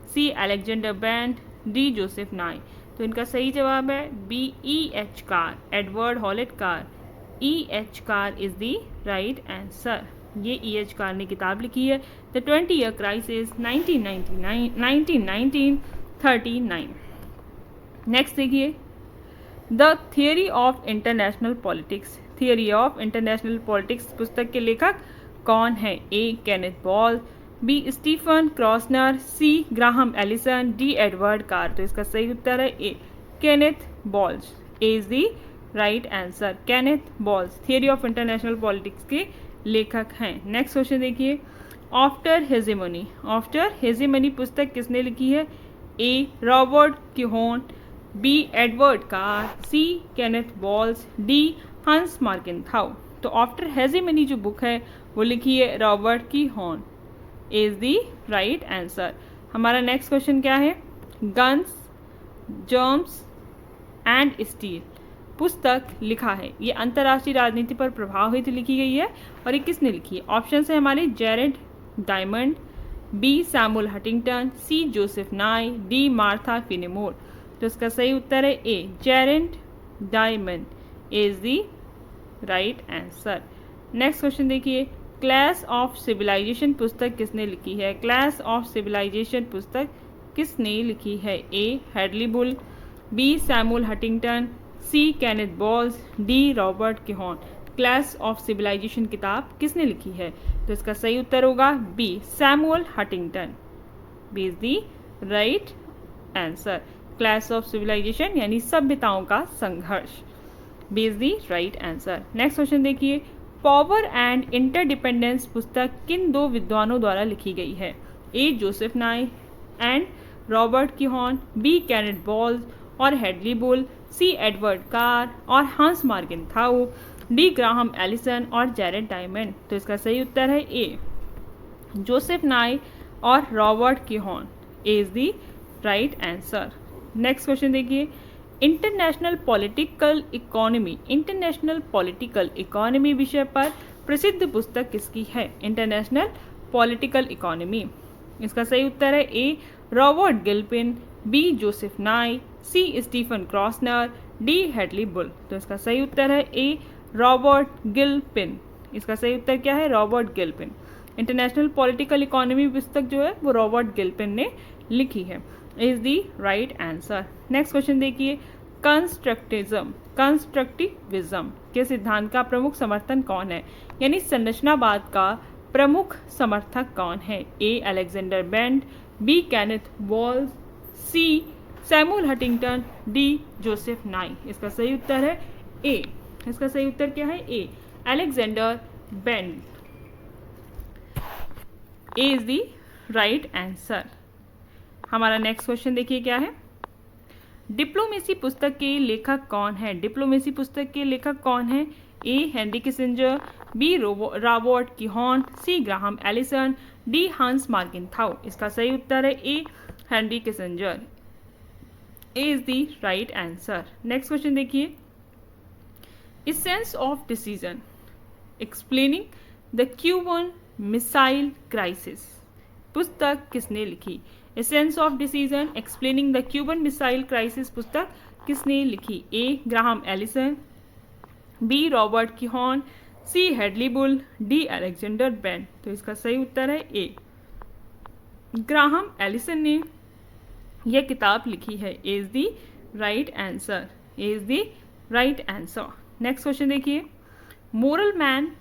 C Alexander Wendt, D Joseph Nye. तो इनका सही जवाब है B E H Carr, Edward Hallett Carr. E H Carr is the right answer. ये ई एच कार ने किताब लिखी है द 20 ईयर क्राइसिस 1939। नेक्स्ट देखिए the theory of international politics. Theory of international politics पुस्तक के लेखक कौन है? ए केनेथ बॉल, B Stephen Krasner, C Graham Allison, D Edward Carr. तो इसका सही उत्तर है ए केनेथ बॉल्स is the right answer. Kenneth बॉल्स थियरी ऑफ इंटरनेशनल पॉलिटिक्स के लेखक हैं। नेक्स्ट क्वेश्चन देखिए आफ्टर हेजेमनी। आफ्टर हेजेमनी पुस्तक किसने लिखी है? A Robert Keohane, B Edward Carr, C Kenneth बॉल्स, डी हंस मार्केनथाउ। तो आफ्टर हेजेमनी जो बुक है वो लिखी है Robert Keohane is the right answer. हमारा नेक्स्ट क्वेश्चन क्या है? गन्स जर्म्स एंड स्टील पुस्तक लिखा है, ये अंतर्राष्ट्रीय राजनीति पर प्रभावित लिखी गई है और ये किसने लिखी है? ऑप्शन है हमारे Jared Diamond, B Samuel Huntington, C Joseph Nye, D Martha Finnemore. तो इसका सही उत्तर है A Jared Diamond is the right answer. Next question देखिए क्लास ऑफ सिविलाइजेशन पुस्तक किसने लिखी है? क्लास ऑफ सिविलाइजेशन पुस्तक किसने लिखी है? A Hedley Bull, B Samuel Huntington, C Kenneth बॉल्स, D Robert Keohane. Clash of civilisation किताब किसने लिखी है? तो इसका सही उत्तर होगा B Samuel Huntington. B is the right answer. Clash of civilisation यानी सभ्यताओं का संघर्ष, B is the right answer. Next question देखिए पावर एंड इंटरडिपेंडेंस पुस्तक किन दो विद्वानों द्वारा लिखी गई है? A Joseph Nye and Robert Keohane, B Kenneth balls और Hedley Bull, C Edward Carr और Hans Morgenthau, D Graham Allison और जेरेड डायमंड। तो इसका सही उत्तर है ए जोसेफ नाई और Robert Keohane is the right answer. Next question देखिए international political economy. International political economy विषय पर प्रसिद्ध पुस्तक किसकी है? International political economy. इसका सही उत्तर है A Robert Gilpin, B Joseph Nye, C Stephen Krasner, D Hedley Bull. तो इसका सही उत्तर है ए रॉबर्ट गिलपिन। इसका सही उत्तर क्या है? रॉबर्ट गिलपिन। इंटरनेशनल पॉलिटिकल इकोनॉमी पुस्तक जो है वो रॉबर्ट गिलपिन ने लिखी है is the right answer. Next question देखिए कंस्ट्रक्टिविज्म के सिद्धांत का प्रमुख समर्थन कौन है? यानी संरचनावाद का प्रमुख समर्थक कौन है? A Alexander Wendt, B Kenneth बॉल्स, C Samuel Huntington, D Joseph Nye. इसका सही उत्तर है ए। इसका सही उत्तर क्या है? A Alexander bent is the right answer. हमारा नेक्स्ट क्वेश्चन देखिए क्या है डिप्लोमेसी पुस्तक के लेखक कौन है? डिप्लोमेसी पुस्तक के लेखक कौन है? A Henry Kissinger, B Robert Keohane, C Graham Allison, D Hans Morgenthau. इसका सही उत्तर है A Henry Kissinger is the right answer. Next question देखिए essence of decision explaining the Cuban missile crisis पुस्तक किसने लिखी? Essence of decision explaining the Cuban missile crisis पुस्तक किसने लिखी? A Graham Allison, B Robert Keohane, C Hedley Bull, D Alexander Wendt. तो इसका सही उत्तर है ए ग्राहम एलिसन ने यह किताब लिखी है is the right answer. Is the right answer. Next question देखिए moral man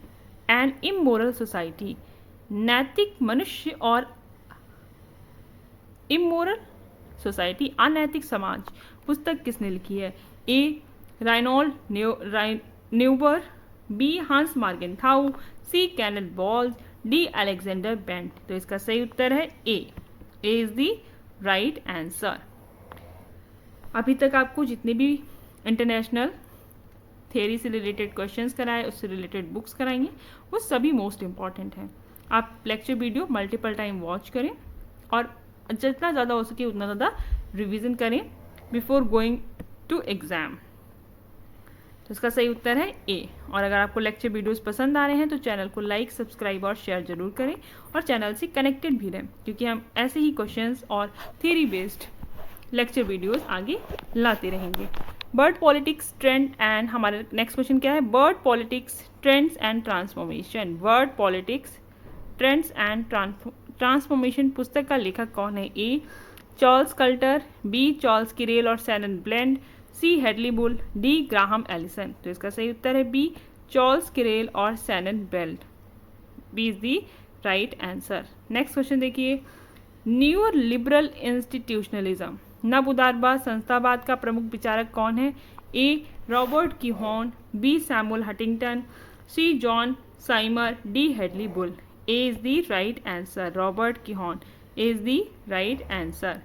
and immoral society नैतिक मनुष्य और इमोरल सोसाइटी अनैतिक समाज पुस्तक किसने लिखी है? ए राइनोल्ड Niebuhr, B Hans Morgenthau, C Kenneth बॉल्स, डी अलेक्जेंडर बेंट। तो इसका सही उत्तर है A is the right answer. अभी तक आपको जितने भी इंटरनेशनल थियरी से रिलेटेड क्वेश्चंस कराए उससे रिलेटेड बुक्स कराएंगे वो सभी मोस्ट इम्पॉर्टेंट हैं। आप lecture video multiple time watch करें और जितना ज़्यादा हो सके उतना ज़्यादा रिवीजन करें बिफोर गोइंग टू एग्ज़ाम। तो इसका सही उत्तर है ए। और अगर आपको लेक्चर वीडियोस पसंद आ रहे हैं तो चैनल को लाइक, सब्सक्राइब और शेयर जरूर करें और चैनल से कनेक्टेड भी रहें, क्योंकि हम ऐसे ही क्वेश्चंस और थ्योरी बेस्ड लेक्चर वीडियोस आगे लाते रहेंगे। बर्ड पॉलिटिक्स ट्रेंड एंड, हमारा नेक्स्ट क्वेश्चन क्या है, world politics trends and transformation. World politics trends and transformation पुस्तक का लेखक कौन है? A Charles Colter, B Charles Kegley और Shannon Blanton, C Hedley Bull, D Graham Allison. तो इसका सही उत्तर है बी चार्ल्स किरेल और Shannon Blanton. B is the right answer. Next question देखिए, न्यू लिबरल इंस्टीट्यूशनलिज्म, नव उदारवाद संस्थावाद का प्रमुख विचारक कौन है? A Robert Keohane, B Samuel Huntington, C John Mearsheimer, D Hedley Bull. A is the right answer, Robert Keohane is the right answer.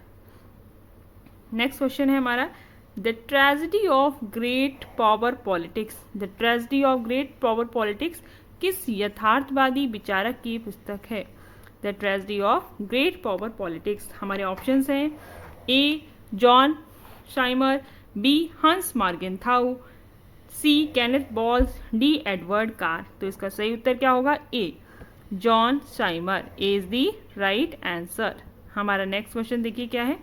Next question है हमारा, the tragedy of great power politics. The tragedy of great power politics किस यथार्थवादी विचारक की पुस्तक है? The tragedy of great power politics, हमारे ऑप्शंस हैं A John साइमर, B Hans Morgenthau, C Kenneth बॉल्स, डी एडवर्ड कार। तो इसका सही उत्तर क्या होगा? A John Mearsheimer is the right answer. हमारा नेक्स्ट क्वेश्चन देखिए क्या है,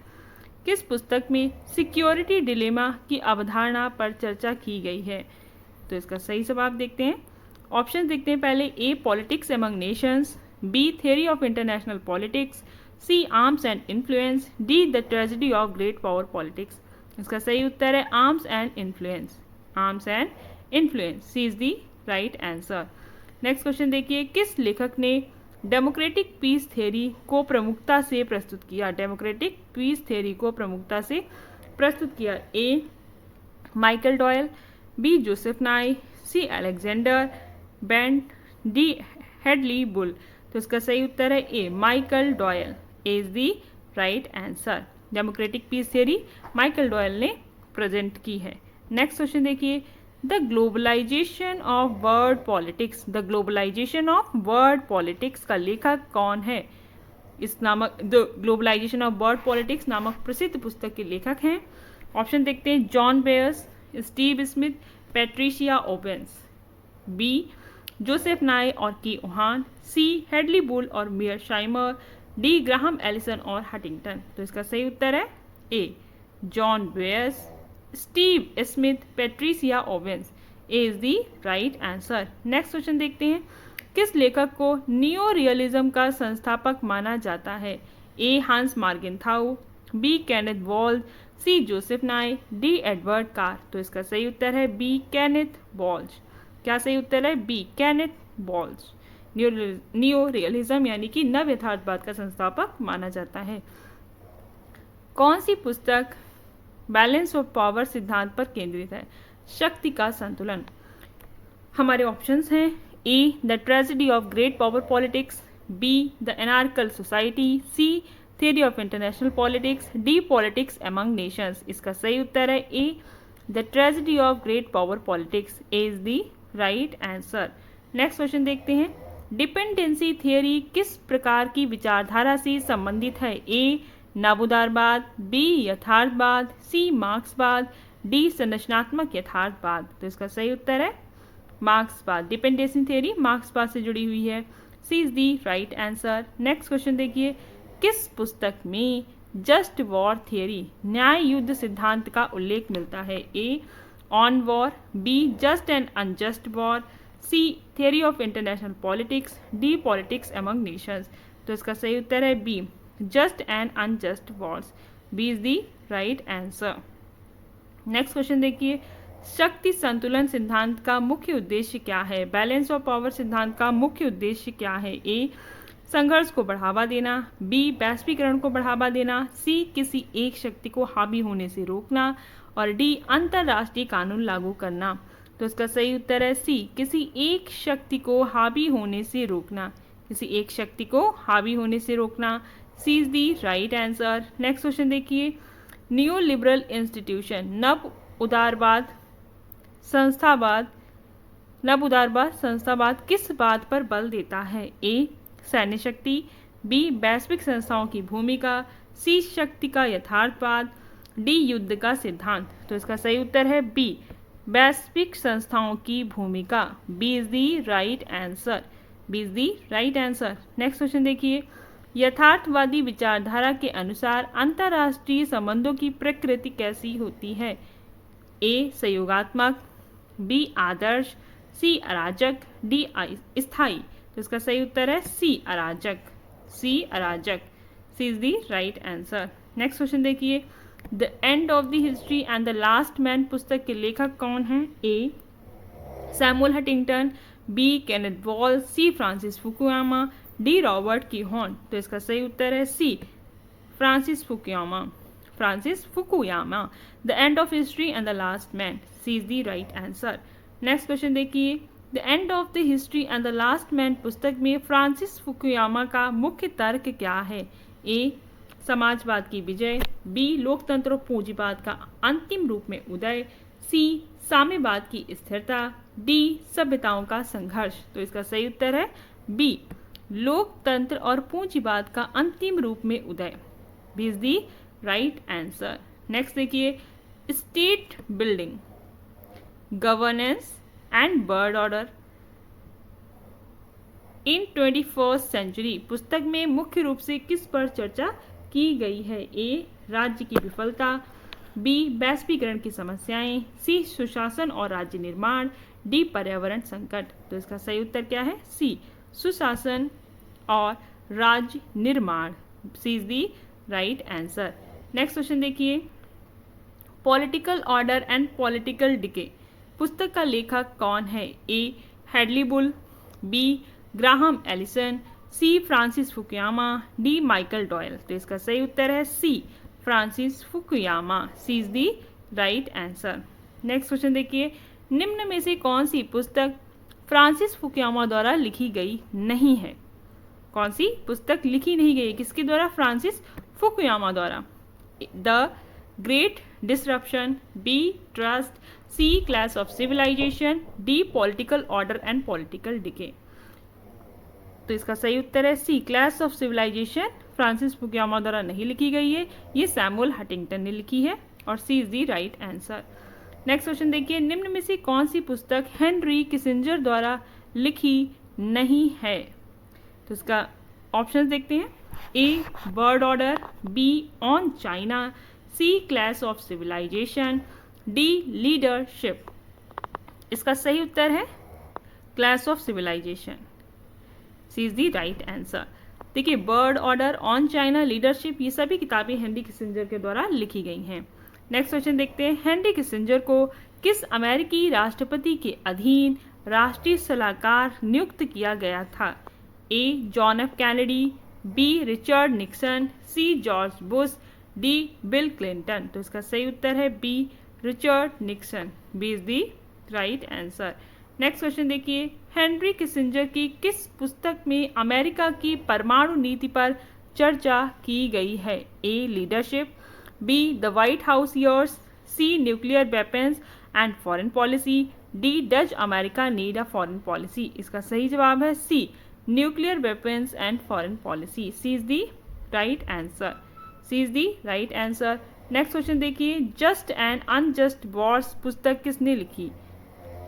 किस पुस्तक में सिक्योरिटी डिलेमा की अवधारणा पर चर्चा की गई है? तो इसका सही जवाब देखते हैं, ऑप्शन देखते हैं पहले। A politics among nations, B theory of international politics, C arms and influence, D the tragedy of great power politics. इसका सही उत्तर है arms and influence, arms and influence, C is the right answer. Next question देखिए, किस लेखक ने डेमोक्रेटिक पीस थ्योरी को प्रमुखता से प्रस्तुत किया? डेमोक्रेटिक पीस थ्योरी को प्रमुखता से प्रस्तुत किया। A Michael Doyle, B Joseph Nye, C Alexander Wendt, D Hedley Bull. तो इसका सही उत्तर है A Michael Doyle is the right answer. Democratic peace theory Michael Doyle ने प्रेजेंट की है। नेक्स्ट क्वेश्चन देखिए, the globalisation of world politics. The globalisation of world politics का लेखक कौन है? इस नामक the globalisation of world politics नामक प्रसिद्ध पुस्तक के लेखक हैं। ऑप्शन देखते हैं, John Baylis, Steve Smith, Patricia Owens, B Joseph Nye और Keohane, C Hedley Bull और Mearsheimer, D Graham Allison और हंटिंगटन। तो इसका सही उत्तर है A John Baylis, Steve Smith, Patricia Owens is the right answer. Next question देखते हैं, किस लेखक को नियो रियलिज्म का संस्थापक माना जाता है? A Hans Morgenthau, B Kenneth बॉल्स, C Joseph Nye, D Edward Carr. तो इसका सही उत्तर है बी केनेथ बॉल्स। क्या सही उत्तर है? बी केनेथ बॉल्स नियो रियलिज्म यानी कि नव यथार्थवाद का संस्थापक माना जाता है। कौन सी पुस्तक बैलेंस ऑफ पावर सिद्धांत पर केंद्रित है? शक्ति का संतुलन। हमारे ऑप्शंस हैं A the tragedy of great power politics, B the anarchical society, C theory of international politics, D politics among nations. इसका सही उत्तर है A the tragedy of great power politics is the right answer. Next question देखते हैं, डिपेंडेंसी थियोरी किस प्रकार की विचारधारा से संबंधित है? ए नवोदारवाद, बी यथार्थवाद, सी मार्क्सवाद, डी संरचनात्मक यथार्थवाद। तो इसका सही उत्तर है मार्क्सवाद। डिपेंडेंसी थियोरी मार्क्सवाद से जुड़ी हुई है, C is the right answer. Next question देखिए, किस पुस्तक में जस्ट वॉर थियोरी न्याय युद्ध सिद्धांत का उल्लेख मिलता है? A on war, B just and unjust war, C theory of international politics, D politics among nations. तो इसका सही उत्तर है B just and unjust wars, B is the right answer. Next question देखिए, शक्ति संतुलन सिद्धांत का मुख्य उद्देश्य क्या है? बैलेंस ऑफ पावर सिद्धांत का मुख्य उद्देश्य क्या है? ए संघर्ष को बढ़ावा देना, बी वैश्वीकरण को बढ़ावा देना, सी किसी एक शक्ति को हावी होने से रोकना और डी अंतरराष्ट्रीय कानून लागू करना। तो इसका सही उत्तर है सी किसी एक शक्ति को हावी होने से रोकना, किसी एक शक्ति को हावी होने से रोकना, C is the right answer. Next question देखिए, न्यू लिबरल इंस्टीट्यूशन नव उदारवाद संस्थावाद किस बात पर बल देता है? ए सैन्य शक्ति, बी वैश्विक संस्थाओं की भूमिका, सी शक्ति का यथार्थवाद, डी युद्ध का सिद्धांत। तो इसका सही उत्तर है बी वैश्विक संस्थाओं की भूमिका। B is the right answer. B is the right answer. Next question देखिए, यथार्थवादी विचारधारा के अनुसार अंतर्राष्ट्रीय संबंधों की प्रकृति कैसी होती है। ए संयोगात्मक, बी आदर्श, सी अराजक, डी स्थायी। तो इसका सही उत्तर है सी अराजक। सी अराजक। C is the right answer. Next question देखिए, the end of the history and the last man पुस्तक के लेखक कौन हैं। A Samuel Huntington, B Kenneth बॉल, C Francis Fukuyama, D Robert Keohane. तो इसका सही उत्तर है C Francis Fukuyama. Francis Fukuyama. The end of history and the last man. C is the right answer. Next question देखिए, the end of the history and the last man पुस्तक में फ्रांसिस फुकुयामा का मुख्य तर्क क्या है। ए समाजवाद की विजय, बी लोकतंत्र और पूंजीवाद का अंतिम रूप में उदय, सी साम्यवाद की स्थिरता, डी सभ्यताओं का संघर्ष। तो इसका सही उत्तर है बी लोकतंत्र और पूंजीवाद का अंतिम रूप में उदय। B is the right answer. Next देखिए, state building, governance and world order in 21st century पुस्तक में मुख्य रूप से किस पर चर्चा की गई है। ए राज्य की विफलता, बी वैश्वीकरण की समस्याएं, सी सुशासन और राज्य निर्माण, डी पर्यावरण संकट। तो इसका सही उत्तर क्या है सी सुशासन और राज्य निर्माण। C is the right answer. Next question देखिए, political order and political decay पुस्तक का लेखक कौन है। A Hedley Bull, B Graham Allison, C Francis Fukuyama, D Michael Doyle. तो इसका सही उत्तर है C Francis Fukuyama. C is the right answer. Next question देखिए, निम्न में से कौन सी पुस्तक फ्रांसिस फुकुयामा द्वारा लिखी गई नहीं है। कौन सी पुस्तक लिखी नहीं गई, किसके द्वारा, फ्रांसिस फुकुयामा द्वारा। The great disruption, B trust, C clash of civilisation, D political order and political decay. तो इसका सही उत्तर है C clash of civilisation Francis Fukuyama द्वारा नहीं लिखी गई है, ये सैमुअल हंटिंगटन ने लिखी है और C is the right answer. Next question देखिए, निम्न में से कौन सी पुस्तक हेनरी किसिंजर द्वारा लिखी नहीं है। तो इसका ऑप्शंस देखते हैं। A world order, B on China, C clash of civilisation, D leadership. इसका सही उत्तर है clash of civilisation. C is the right answer. देखिए, world order, on China, leadership, ये सभी किताबें हेनरी किसिंजर के द्वारा लिखी गई हैं। नेक्स्ट क्वेश्चन देखते हैं, हेनरी किसिंजर को किस अमेरिकी राष्ट्रपति के अधीन राष्ट्रीय सलाहकार नियुक्त किया गया था। A John F Kennedy, B Richard Nixon, C George Bush, D Bill Clinton. तो इसका सही उत्तर है B Richard Nixon. B is the right answer. Next question देखिए, हेनरी किसिंजर की किस पुस्तक में अमेरिका की परमाणु नीति पर चर्चा की गई है। A leadership, B the White House years, C nuclear weapons and foreign policy, D does America need a foreign policy. इसका सही जवाब है C nuclear weapons and foreign policy. C is the right answer. C is the right answer. Next question देखिए, जस्ट एंड अनजस्ट वॉर्स पुस्तक किसने लिखी।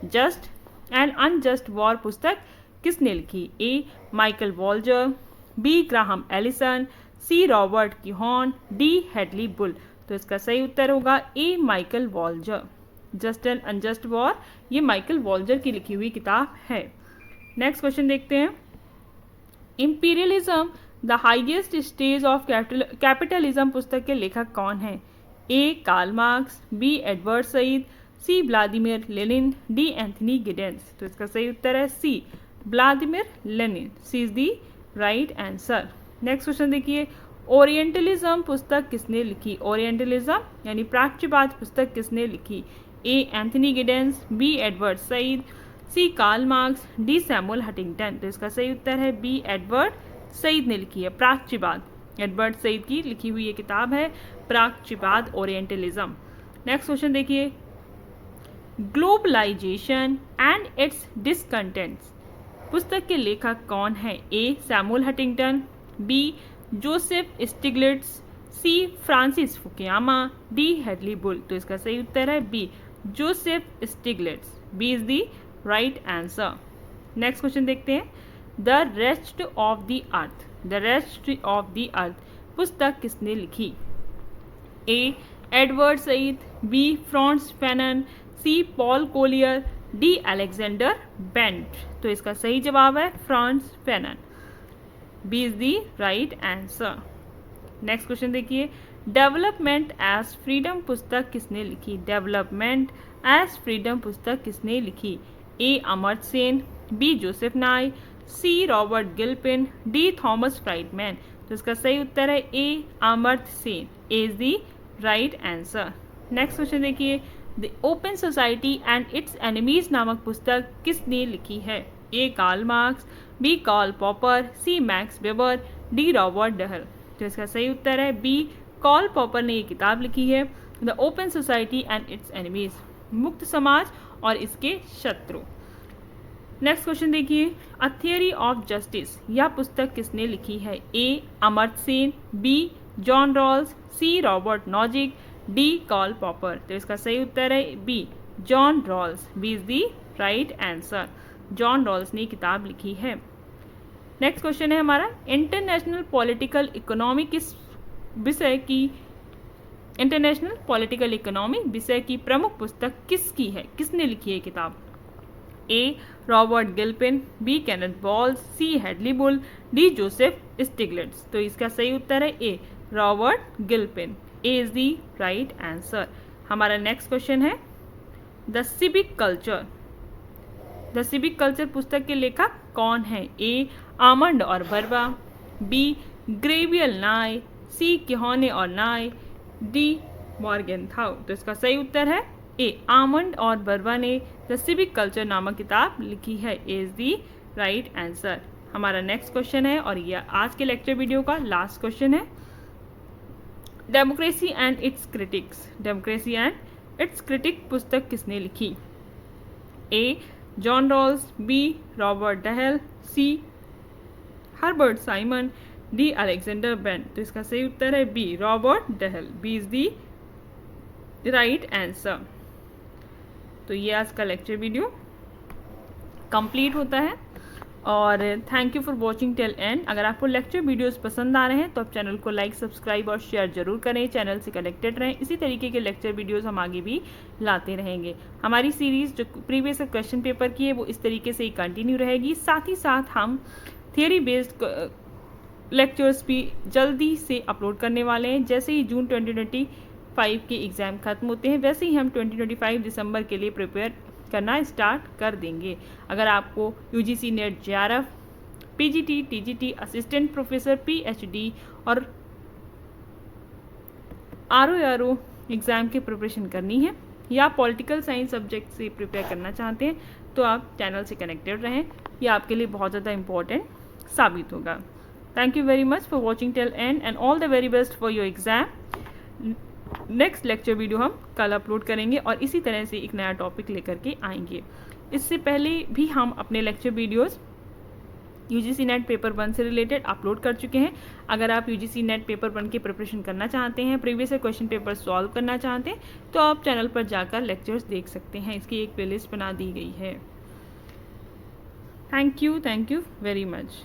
जस्ट एंड अनजस्ट वॉर पुस्तक किसने लिखी। A Michael Walzer, B Graham Allison, C Robert Keohane, D Hedley Bull. तो इसका सही उत्तर होगा A Michael Walzer. Just and unjust war ये माइकल वॉल्जर की लिखी हुई किताब है। नेक्स्ट क्वेश्चन देखते हैं, imperialism the highest stage of capitalism पुस्तक के लेखक कौन है। A Karl Marx, B Edward Said, C Vladimir Lenin, D Anthony Giddens. तो इसका सही उत्तर है C Vladimir Lenin. C is the right answer. Next question देखिए, ओरिएंटलिज्म पुस्तक किसने लिखी। ओरिएंटलिज्म यानी प्राच्यवाद पुस्तक किसने लिखी। A Anthony Giddens, B Edward Said, C Karl Marx, D Samuel Huntington. तो इसका सही उत्तर है बी एडवर्ड सईद ने लिखी है प्राच्यवाद। एडवर्ड सईद की लिखी हुई ये किताब है प्राच्यवाद ओरिएंटलिज्म। नेक्स्ट क्वेश्चन देखिए, ग्लोबलाइजेशन एंड इट्स डिसकंटेंट्स पुस्तक के लेखक कौन है। A Samuel Huntington, B Joseph Stiglitz, C Francis Fukuyama, D Hedley Bull. तो इसका सही उत्तर है B Joseph Stiglitz. B is the right answer. Next question देखते हैं। The rest of the earth, the rest of the earth पुस्तक किसने लिखी? A Edward Said, B Frantz Fanon, C Paul Collier, D Alexander Wendt. तो इसका सही जवाब है Frantz Fanon. B is the right answer. Next question देखिए। डेवलपमेंट एज फ्रीडम पुस्तक किसने लिखी? डेवलपमेंट एज फ्रीडम पुस्तक किसने लिखी? A Amartya Sen, B Joseph Nye, C Robert Gilpin, D Thomas Friedman. तो इसका सही उत्तर है A Amartya Sen. A is the right answer. Next question देखिए। The open society and its enemies नामक पुस्तक किसने लिखी है? A Karl Marx, B Karl Popper, C Max Weber, D Robert Dahl. तो इसका सही उत्तर है बी कार्ल पॉपर ने ये किताब लिखी है, the open society and its enemies, मुक्त समाज और इसके शत्रु। नेक्स्ट क्वेश्चन देखिए। अ थियरी ऑफ जस्टिस यह पुस्तक किसने लिखी है? A Amartya Sen, B John Rawls, C Robert Nozick, D Karl Popper. तो इसका सही उत्तर है B John Rawls. B is the right answer. John Rawls ने किताब लिखी है। नेक्स्ट क्वेश्चन है हमारा। इंटरनेशनल पॉलिटिकल इकोनॉमी किस विषय की, इंटरनेशनल पॉलिटिकल इकोनॉमी विषय की प्रमुख पुस्तक किसकी है? किसने लिखी है किताब? A Robert Gilpin, B Kenneth बॉल्स, C Hedley Bull, D Joseph Stiglitz. तो इसका सही उत्तर है A Robert Gilpin. A is the right answer. हमारा नेक्स्ट क्वेश्चन है। The civic culture, the civic culture पुस्तक के लेखक कौन है? ए आमंड और बर्बा, बी ग्रेवियल नाय, सी किहोने और नाय, डी मॉर्गेनथाउ। तो इसका सही उत्तर है ए आमंड और बर्बा ने द सिविक कल्चर नामक किताब लिखी है। A is the right answer. हमारा नेक्स्ट क्वेश्चन है और यह आज के लेक्चर वीडियो का लास्ट क्वेश्चन है। Democracy and its critics, democracy and its critic पुस्तक किसने लिखी? A John Rawls, B Robert Dahl, C Herbert Simon, D Alexander Wendt. तो इसका सही उत्तर है B Robert Dahl. B is the right answer. तो ये आज का लेक्चर वीडियो कंप्लीट होता है और thank you for watching till and. अगर आपको लेक्चर वीडियोस पसंद आ रहे हैं तो आप चैनल को लाइक, सब्सक्राइब और शेयर जरूर करें। चैनल से कनेक्टेड रहें। इसी तरीके के लेक्चर वीडियोस हम आगे भी लाते रहेंगे। हमारी सीरीज़ जो प्रीवियस क्वेश्चन पेपर की है वो इस तरीके से ही कंटिन्यू रहेगी। साथ ही साथ हम थियरी बेस्ड लेक्चर्स भी जल्दी से अपलोड करने वाले हैं। जैसे ही जून 2025 के एग्ज़ाम खत्म होते हैं वैसे ही हम 2025 दिसंबर के लिए प्रिपेयर करना स्टार्ट कर देंगे। अगर आपको UGC net JRF, PGT, TGT, assistant professor, PhD और आरओ एग्ज़ाम की प्रिपरेशन करनी है या पॉलिटिकल साइंस सब्जेक्ट से प्रिपेयर करना चाहते हैं तो आप चैनल से कनेक्टेड रहें। ये आपके लिए बहुत ज़्यादा इम्पोर्टेंट साबित होगा। Thank you very much for watching till and all the very best for your exam. Next lecture video हम कल अपलोड करेंगे और इसी तरह से एक नया टॉपिक लेकर के आएंगे। इससे पहले भी हम अपने lecture videos UGC net paper 1 से रिलेटेड अपलोड कर चुके हैं। अगर आप यूजीसी नेट पेपर 1 की प्रिपरेशन करना चाहते हैं, प्रीवियस क्वेश्चन पेपर सॉल्व करना चाहते हैं तो आप चैनल पर जाकर लेक्चर्स देख सकते हैं। इसकी एक प्लेलिस्ट बना दी गई है। Thank you very much.